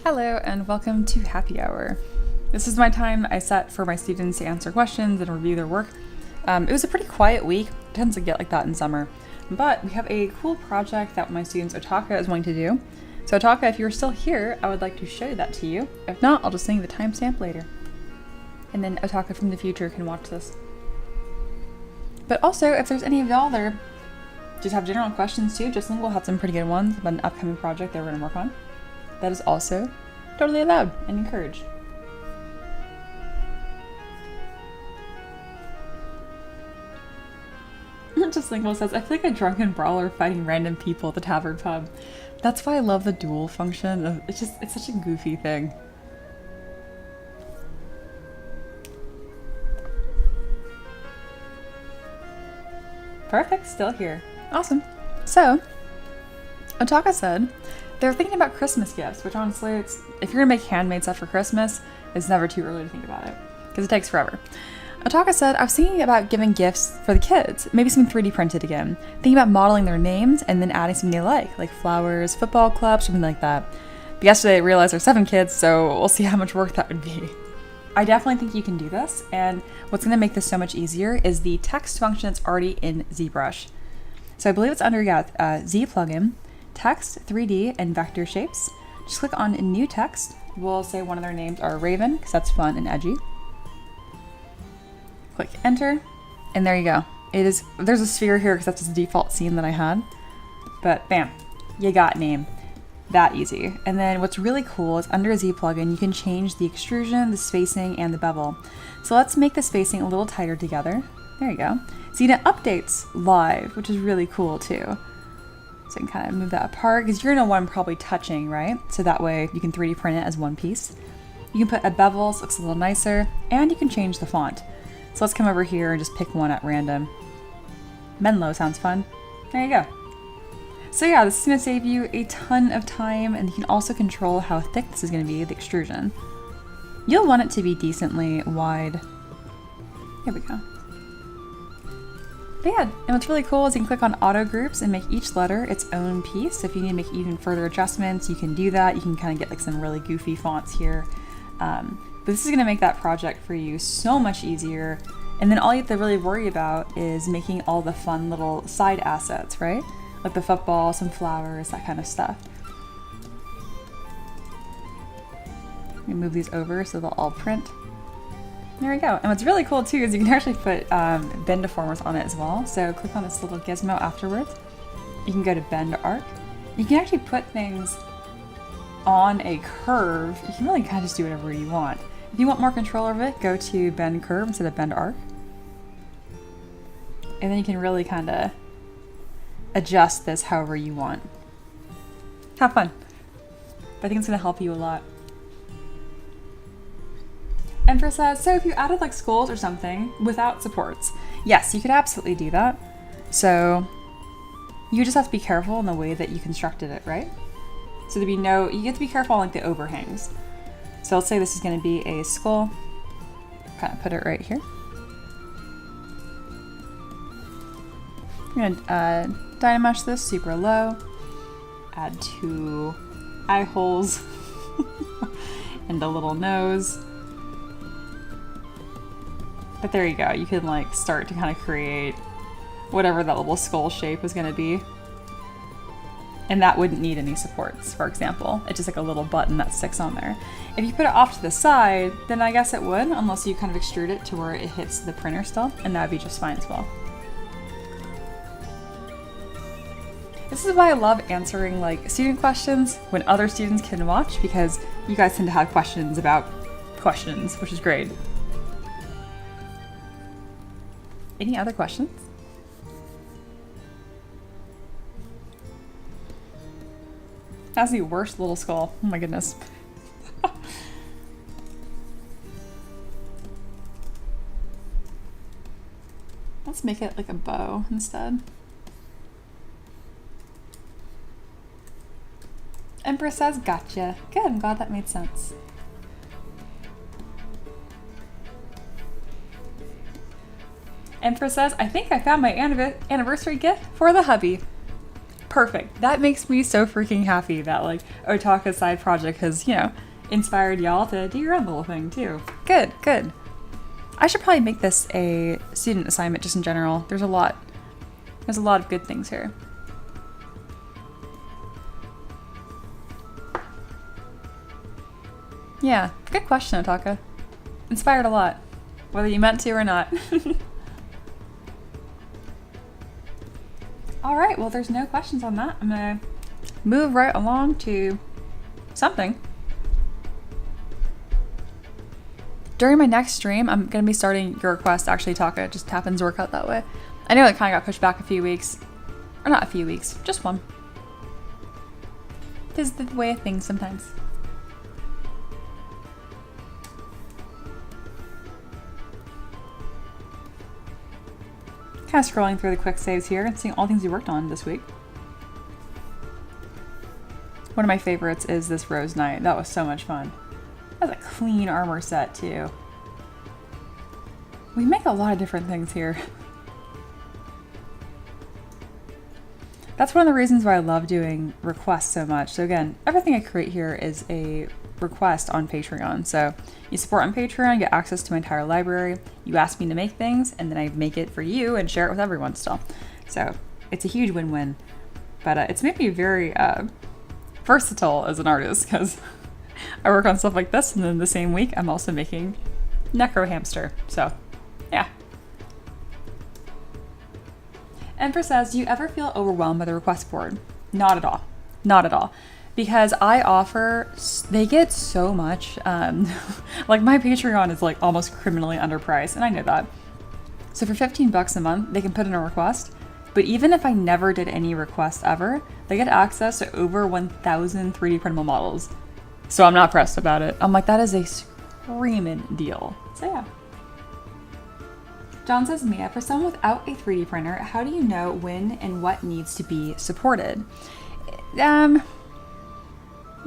Hello and welcome to Happy Hour. This is my time I set for my students to answer questions and review their work. It was a pretty quiet week. It tends to get like that in summer. But we have a cool project that my students Otaka is wanting to do. So Otaka, if you're still here, I would like to show that to you. If not, I'll just send you the timestamp later. And then Otaka from the future can watch this. But also, if there's any of y'all that just have general questions too, just think we'll have some pretty good ones about an upcoming project that we're going to work on. That is also totally allowed and encouraged. Just Lingual says, I feel like a drunken brawler fighting random people at the tavern pub. That's why I love the duel function. It's such a goofy thing. Perfect, still here. Awesome. So, Otaka said they're thinking about Christmas gifts, which honestly, if you're gonna make handmade stuff for Christmas, it's never too early to think about it, because it takes forever. Otaka said, I was thinking about giving gifts for the kids, maybe something 3D printed again. Thinking about modeling their names and then adding something they like flowers, football clubs, something like that. But yesterday I realized there's 7 kids, so we'll see how much work that would be. I definitely think you can do this, and what's gonna make this so much easier is the text function that's already in ZBrush. So I believe it's under Z plugin, text, 3D, and vector shapes. Just click on new text. We'll say one of their names are Raven, because that's fun and edgy. Click enter, and there you go. There's a sphere here because that's the default scene that I had. But bam, you got name. That easy. And then what's really cool is under Z plugin, you can change the extrusion, the spacing, and the bevel. So let's make the spacing a little tighter together. There you go. See, it updates live, which is really cool too. So you can kind of move that apart because you're gonna want them probably touching, right? So that way you can 3D print it as one piece. You can put a bevel so it looks a little nicer, and you can change the font. So let's come over here and just pick one at random. Menlo sounds fun. There you go. So yeah, this is going to save you a ton of time, and you can also control how thick this is going to be, the extrusion. You'll want it to be decently wide. Here we go. But yeah, and what's really cool is you can click on auto groups and make each letter its own piece. So if you need to make even further adjustments, you can do that. You can kind of get like some really goofy fonts here. But this is going to make that project for you so much easier. And then all you have to really worry about is making all the fun little side assets, right? Like the football, some flowers, that kind of stuff. Let me move these over so they'll all print. There we go. And what's really cool too is you can actually put bend deformers on it as well. So click on this little gizmo afterwards. You can go to bend arc. You can actually put things on a curve. You can really kind of just do whatever you want. If you want more control over it, go to bend curve instead of bend arc. And then you can really kind of adjust this however you want. Have fun. But I think it's going to help you a lot. Empress says, so if you added like skulls or something without supports, yes, you could absolutely do that. So you just have to be careful in the way that you constructed it, right? So there'd be you have to be careful on like the overhangs. So let's say this is going to be a skull. Kind of put it right here. I'm going to dynamesh this super low. Add 2 eye holes and a little nose. But there you go. You can like start to kind of create whatever that little skull shape is going to be. And that wouldn't need any supports, for example. It's just like a little button that sticks on there. If you put it off to the side, then I guess it would, unless you kind of extrude it to where it hits the printer still, and that would be just fine as well. This is why I love answering like student questions when other students can watch, because you guys tend to have questions about questions, which is great. Any other questions? That's the worst little skull. Oh my goodness. Let's make it like a bow instead. Empress says, gotcha. Good, I'm glad that made sense. Empress says, I think I found my anniversary gift for the hubby. Perfect. That makes me so freaking happy that like Otaka's side project has, you know, inspired y'all to do your own little thing too. Good, good. I should probably make this a student assignment just in general. There's a lot of good things here. Yeah, good question, Otaka. Inspired a lot, whether you meant to or not. All right, well, there's no questions on that. I'm gonna move right along to something. During my next stream, I'm gonna be starting your request. Actually, Taka, it just happens to work out that way. I know it kind of got pushed back a few weeks, or not a few weeks, just one. It is the way of things sometimes. Kind of scrolling through the quick saves here and seeing all things you worked on this week. One of my favorites is this Rose Knight. That was so much fun. That was a clean armor set too. We make a lot of different things here. That's one of the reasons why I love doing requests so much. So again, everything I create here is a request on Patreon. So you support on Patreon, get access to my entire library. You ask me to make things, and then I make it for you and share it with everyone still. So it's a huge win-win. But it's made me very versatile as an artist, because I work on stuff like this, and then the same week I'm also making Hamster. So yeah. Empress says, do you ever feel overwhelmed by the request board? Not at all. Not at all. Because I offer, they get so much, like my Patreon is like almost criminally underpriced, and I know that. So for 15 bucks a month, they can put in a request, but even if I never did any requests ever, they get access to over 1,000 3D printable models. So I'm not pressed about it. I'm like, that is a screaming deal. So yeah. John says, Mia, for someone without a 3D printer, how do you know when and what needs to be supported?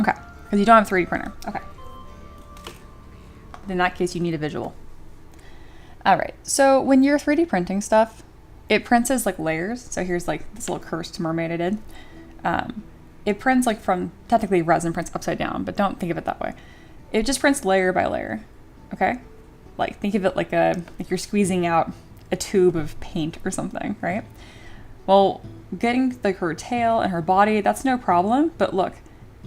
Okay, because you don't have a 3D printer. Okay. In that case, you need a visual. All right, so when you're 3D printing stuff, it prints as like layers. So here's like this little cursed mermaid I did. It prints like from, technically resin prints upside down, but don't think of it that way. It just prints layer by layer, okay? Like think of it like you're squeezing out a tube of paint or something, right? Well, getting like her tail and her body, that's no problem, but look,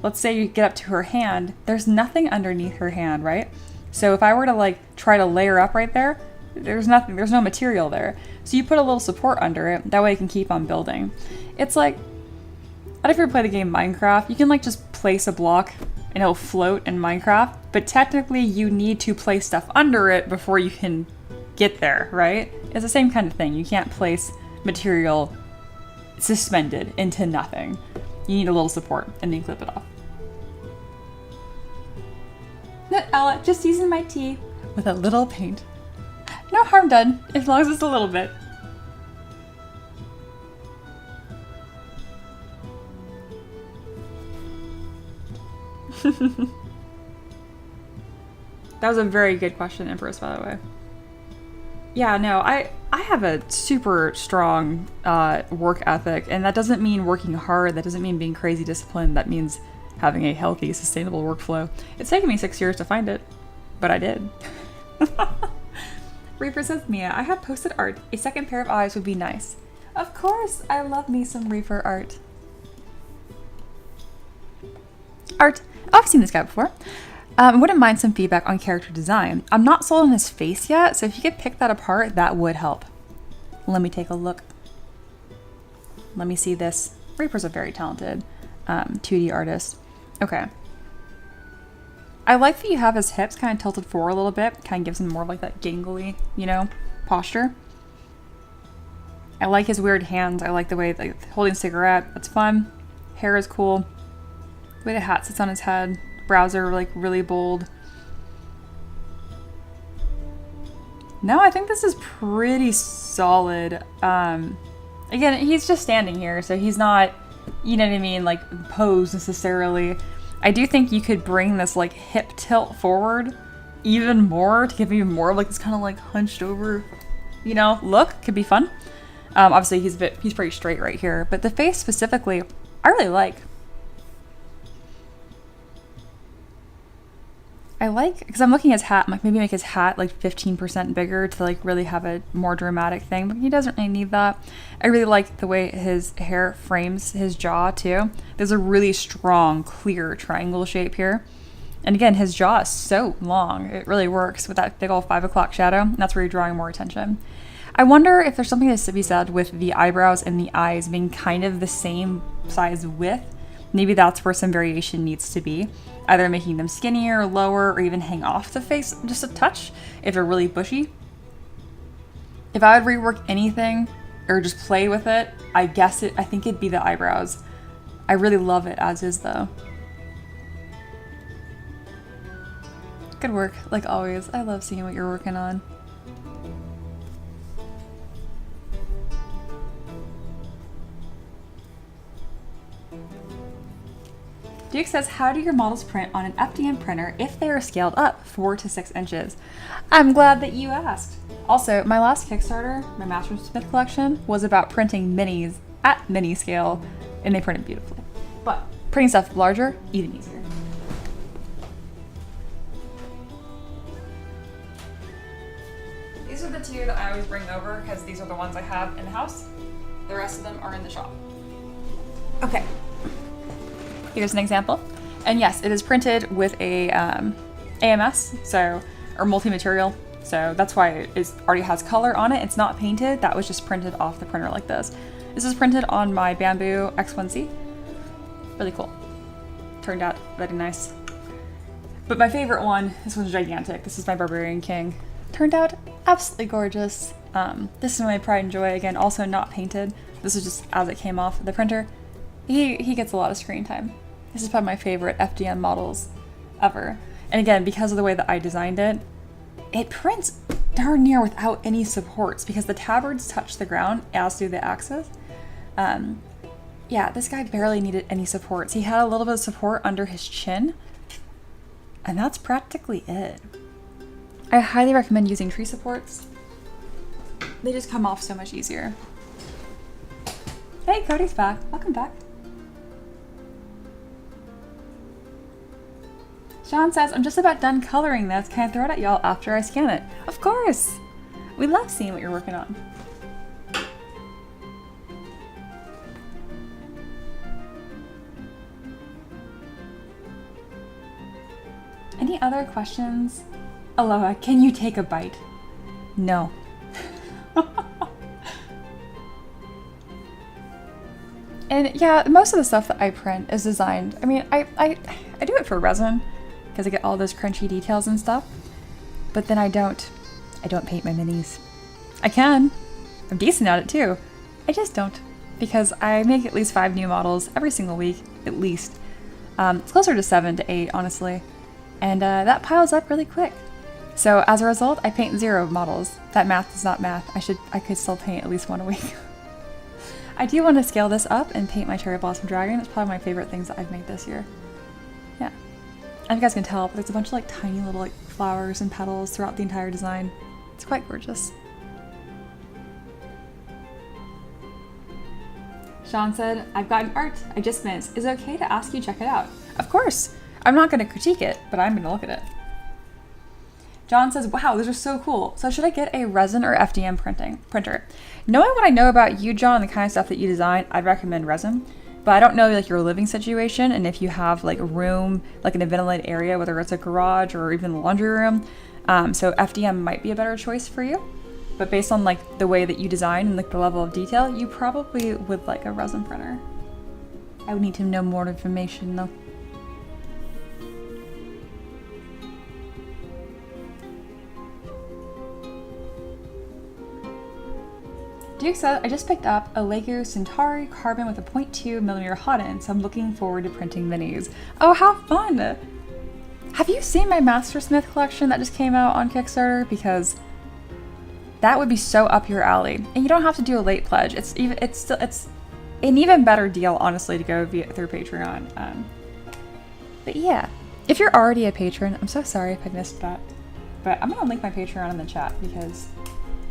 let's say you get up to her hand, there's nothing underneath her hand, right? So if I were to like try to layer up right there, there's nothing, there's no material there. So you put a little support under it, that way it can keep on building. It's like, I don't know if you ever play the game Minecraft, you can like just place a block and it'll float in Minecraft, but technically you need to place stuff under it before you can get there, right? It's the same kind of thing. You can't place material suspended into nothing. You need a little support and then clip it off. No, Ella, just using my tea with a little paint. No harm done, as long as it's a little bit. That was a very good question, Empress, by the way. Yeah, no, I have a super strong work ethic, and that doesn't mean working hard, that doesn't mean being crazy disciplined, that means having a healthy, sustainable workflow. It's taken me 6 years to find it, but I did. Reaper says, Mia, I have posted art. A second pair of eyes would be nice. Of course, I love me some Reaper art. Art. Oh, I've seen this guy before. Wouldn't mind some feedback on character design. I'm not sold on his face yet, so if you could pick that apart, that would help. Let me take a look. Let me see this. Reaper's a very talented 2D artist. Okay. I like that you have his hips kind of tilted forward a little bit. Kind of gives him more of like that gangly, you know, posture. I like his weird hands. I like the way, like, holding a cigarette. That's fun. Hair is cool. The way the hat sits on his head. Brows are like really bold. No, I think this is pretty solid. Again, he's just standing here, so he's not, you know what I mean, like posed necessarily. I do think you could bring this like hip tilt forward even more to give even more of like this kind of like hunched over, you know, look. Could be fun. Obviously he's pretty straight right here, but the face specifically, I really like. Because I'm looking at his hat, I'm like, maybe make his hat like 15% bigger to like really have a more dramatic thing, but he doesn't really need that. I really like the way his hair frames his jaw too. There's a really strong, clear triangle shape here. And again, his jaw is so long, it really works with that big old 5 o'clock shadow, and that's where you're drawing more attention. I wonder if there's something to be said with the eyebrows and the eyes being kind of the same size width. Maybe that's where some variation needs to be. Either making them skinnier, lower, or even hang off the face just a touch if they're really bushy. If I would rework anything or just play with it, I think it'd be the eyebrows. I really love it as is though. Good work, like always. I love seeing what you're working on. Duke says, how do your models print on an FDM printer if they are scaled up 4 to 6 inches? I'm glad that you asked. Also, my last Kickstarter, my Mastersmith collection, was about printing minis at mini scale, and they printed beautifully. But printing stuff larger, even easier. These are the two that I always bring over because these are the ones I have in the house. The rest of them are in the shop. Okay. Here's an example. And yes, it is printed with a AMS, or multi-material. So that's why it already has color on it. It's not painted. That was just printed off the printer like this. This is printed on my Bamboo X1C. Really cool. Turned out very nice. But my favorite one, this one's gigantic. This is my Barbarian King. Turned out absolutely gorgeous. This is my pride and joy. Again, also not painted. This is just as it came off the printer. He gets a lot of screen time. This is probably my favorite FDM models ever. And again, because of the way that I designed it, it prints darn near without any supports because the tabards touch the ground as do the axis. Yeah, this guy barely needed any supports. He had a little bit of support under his chin, and that's practically it. I highly recommend using tree supports. They just come off so much easier. Hey, Cody's back. Welcome back. Sean says, I'm just about done coloring this. Can I throw it at y'all after I scan it? Of course! We love seeing what you're working on. Any other questions? Aloha, can you take a bite? No. And yeah, most of the stuff that I print is designed. I mean, I do it for resin because I get all those crunchy details and stuff. But then I don't paint my minis. I can. I'm decent at it too. I just don't because I make at least 5 new models every single week, at least. It's closer to 7 to 8, honestly. And that piles up really quick. So as a result, I paint 0 models. That math is not math. I could still paint at least 1 a week. I do want to scale this up and paint my Cherry Blossom Dragon. It's probably my favorite things that I've made this year. Yeah. I don't know if you guys can tell, but there's a bunch of like tiny little like flowers and petals throughout the entire design. It's quite gorgeous. Sean said, I've gotten art I just missed. Is it okay to ask you to check it out? Of course. I'm not going to critique it, but I'm going to look at it. John says, wow, those are so cool. So should I get a resin or FDM printer? Knowing what I know about you, John, and the kind of stuff that you design, I'd recommend resin. But I don't know like your living situation and if you have like a room, like in a ventilated area, whether it's a garage or even the laundry room. So FDM might be a better choice for you. But based on like the way that you design and like the level of detail, you probably would like a resin printer. I would need to know more information though. Duke said, I just picked up a Lego Centauri carbon with a 0.2mm hot end, so I'm looking forward to printing minis. Oh, how fun! Have you seen my Mastersmith collection that just came out on Kickstarter? Because that would be so up your alley. And you don't have to do a late pledge. It's an even better deal, honestly, to go through Patreon. But yeah, if you're already a patron, I'm so sorry if I missed that. But I'm gonna link my Patreon in the chat because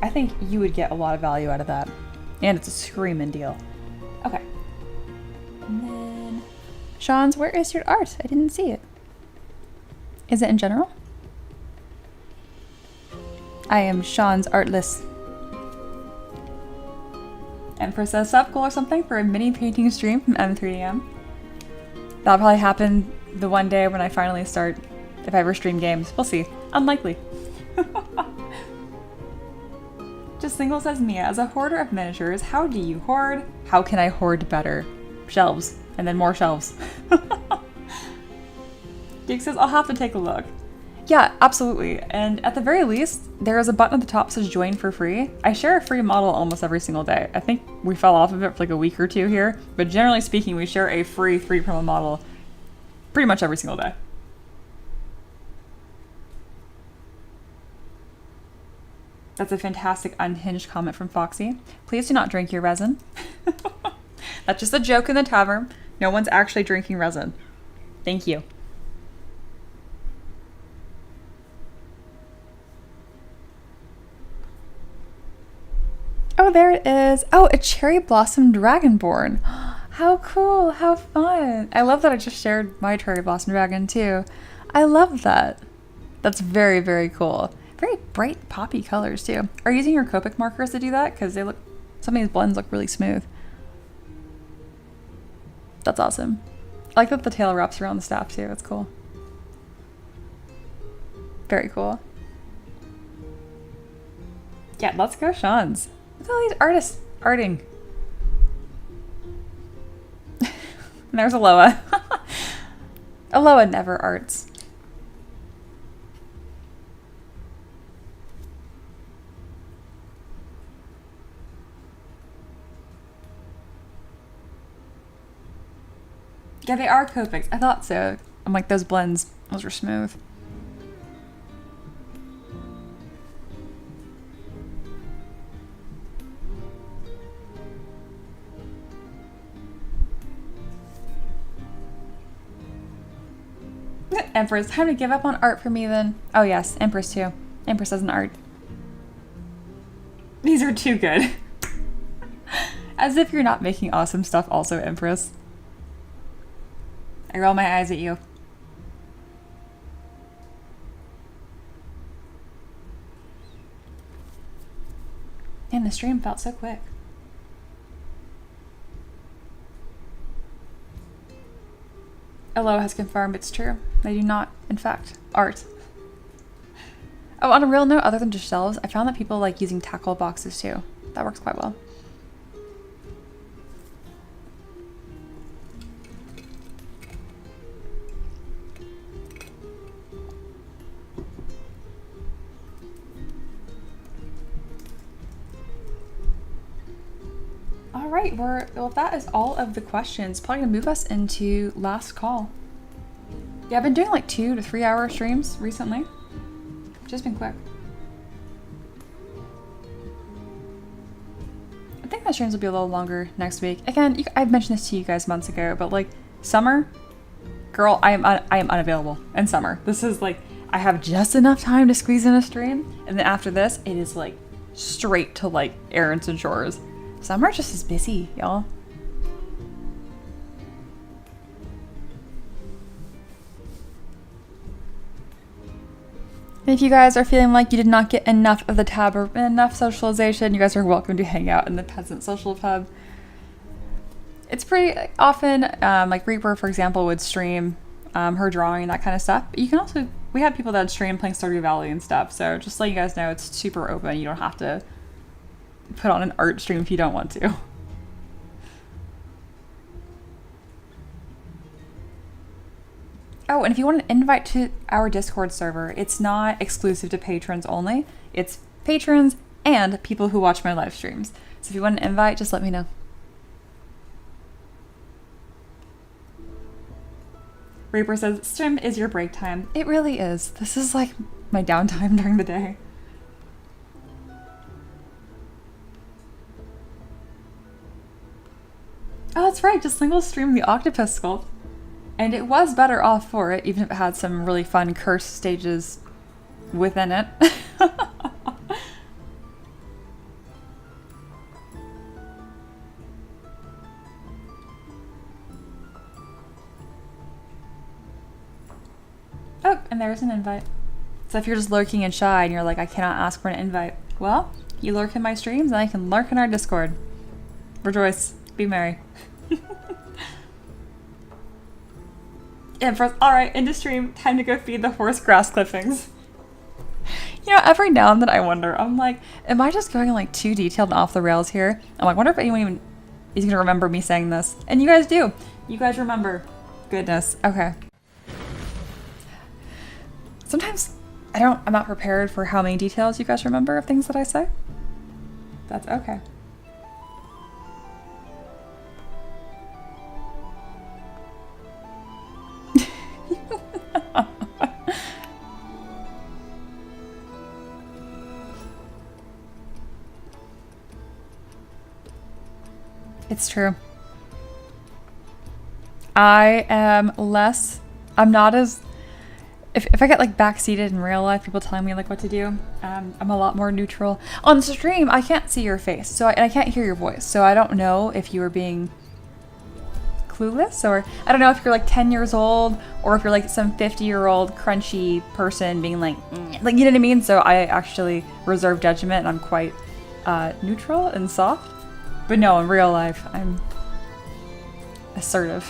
I think you would get a lot of value out of that. And it's a screaming deal. Okay. And then, Sean's, where is your art? I didn't see it. Is it in general? I am Sean's artless. Empress says sub goal or something for a mini painting stream from M3DM. That'll probably happen the one day when I finally start, if I ever stream games. We'll see. Unlikely. Just single says Mia, as a hoarder of miniatures, how do you hoard? How can I hoard better? Shelves. And then more shelves. Deke says, I'll have to take a look. Yeah, absolutely. And at the very least, there is a button at the top that says join for free. I share a free model almost every single day. I think we fell off of it for like a week or two here, but generally speaking, we share a free 3 promo model pretty much every single day. That's a fantastic unhinged comment from Foxy. Please do not drink your resin. That's just a joke in the tavern. No one's actually drinking resin. Thank you. Oh, there it is. Oh, a cherry blossom dragonborn. How cool. How fun. I love that I just shared my cherry blossom dragon too. I love that. That's very, very cool. Very bright poppy colors too. Are you using your Copic markers to do that? Because they look, some of these blends look really smooth. That's awesome. I like that the tail wraps around the staff too. It's cool. Very cool. Yeah, let's go, Sean's. Look at all these artists arting. And there's Aloha. Aloha never arts. Yeah, they are Copics. I thought so. I'm like, those blends, those are smooth. Empress, time to give up on art for me then. Oh yes, Empress too. Empress does an art. These are too good. As if you're not making awesome stuff also, Empress. I roll my eyes at you. And the stream felt so quick. Elo has confirmed it's true. They do not, in fact, art. Oh, on a real note, other than just shelves, I found that people like using tackle boxes too. That works quite well. All right, well, that is all of the questions. Probably gonna move us into last call. Yeah, I've been doing like 2 to 3 hour streams recently. Just been quick. I think my streams will be a little longer next week. Again, I've mentioned this to you guys months ago, but like summer, girl, I am unavailable in summer. This is like, I have just enough time to squeeze in a stream, and then after this, it is like straight to like errands and chores. Summer just is busy, y'all. And if you guys are feeling like you did not get enough of the tab or enough socialization, you guys are welcome to hang out in the Peasant Social Pub. It's pretty often, like Reaper, for example, would stream her drawing and that kind of stuff. But you can also, we had people that stream playing Stardew Valley and stuff. So just to let you guys know, it's super open. You don't have to put on an art stream if you don't want to. Oh, and if you want an invite to our Discord server, it's not exclusive to patrons only. It's patrons and people who watch my live streams. So if you want an invite, just let me know. Reaper says, stream is your break time. It really is. This is like my downtime during the day. Oh, that's right. Just single stream the octopus sculpt. And it was better off for it, even if it had some really fun curse stages within it. Oh, and there's an invite. So if you're just lurking and shy and you're like, I cannot ask for an invite, well, you lurk in my streams and I can lurk in our Discord. Rejoice. Be merry. And first, alright, into stream, time to go feed the horse grass clippings. You know, every now and then I wonder, I'm like, am I just going like too detailed and off the rails here? I'm like, wonder if anyone even is gonna remember me saying this. And you guys do. You guys remember. Goodness. Okay. Sometimes I'm not prepared for how many details you guys remember of things that I say. That's okay. It's true. I'm not as, if I get like backseated in real life, people telling me like what to do, I'm a lot more neutral. On stream, I can't see your face, so and I can't hear your voice, so I don't know if you were being clueless, or I don't know if you're like 10 years old, or if you're like some 50-year-old crunchy person being like, you know what I mean? So I actually reserve judgment, and I'm quite neutral and soft. But no, in real life, I'm assertive.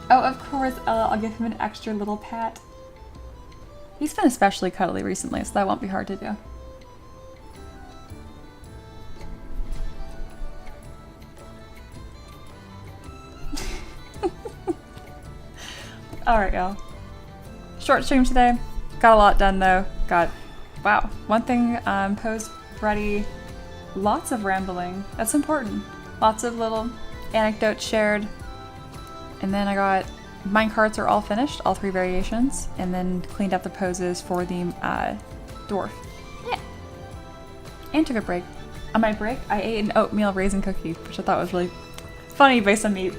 Oh, of course, I'll give him an extra little pat. He's been especially cuddly recently, so that won't be hard to do. Alright, y'all. Short stream today. Got a lot done, though. Wow. One thing, post ready. Lots of rambling. That's important. Lots of little anecdotes shared. And then I got minecarts are all finished, all 3 variations, and then cleaned up the poses for the dwarf. Yeah. And took a break. On my break, I ate an oatmeal raisin cookie, which I thought was really funny based on me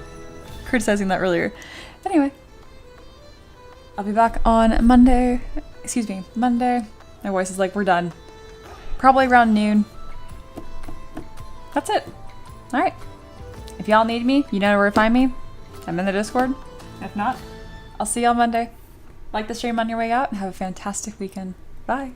criticizing that earlier. Anyway, I'll be back on Monday. Excuse me, Monday. My voice is like, we're done. Probably around noon. That's it. Alright. If y'all need me, you know where to find me. I'm in the Discord. If not, I'll see y'all Monday. Like the stream on your way out and have a fantastic weekend. Bye.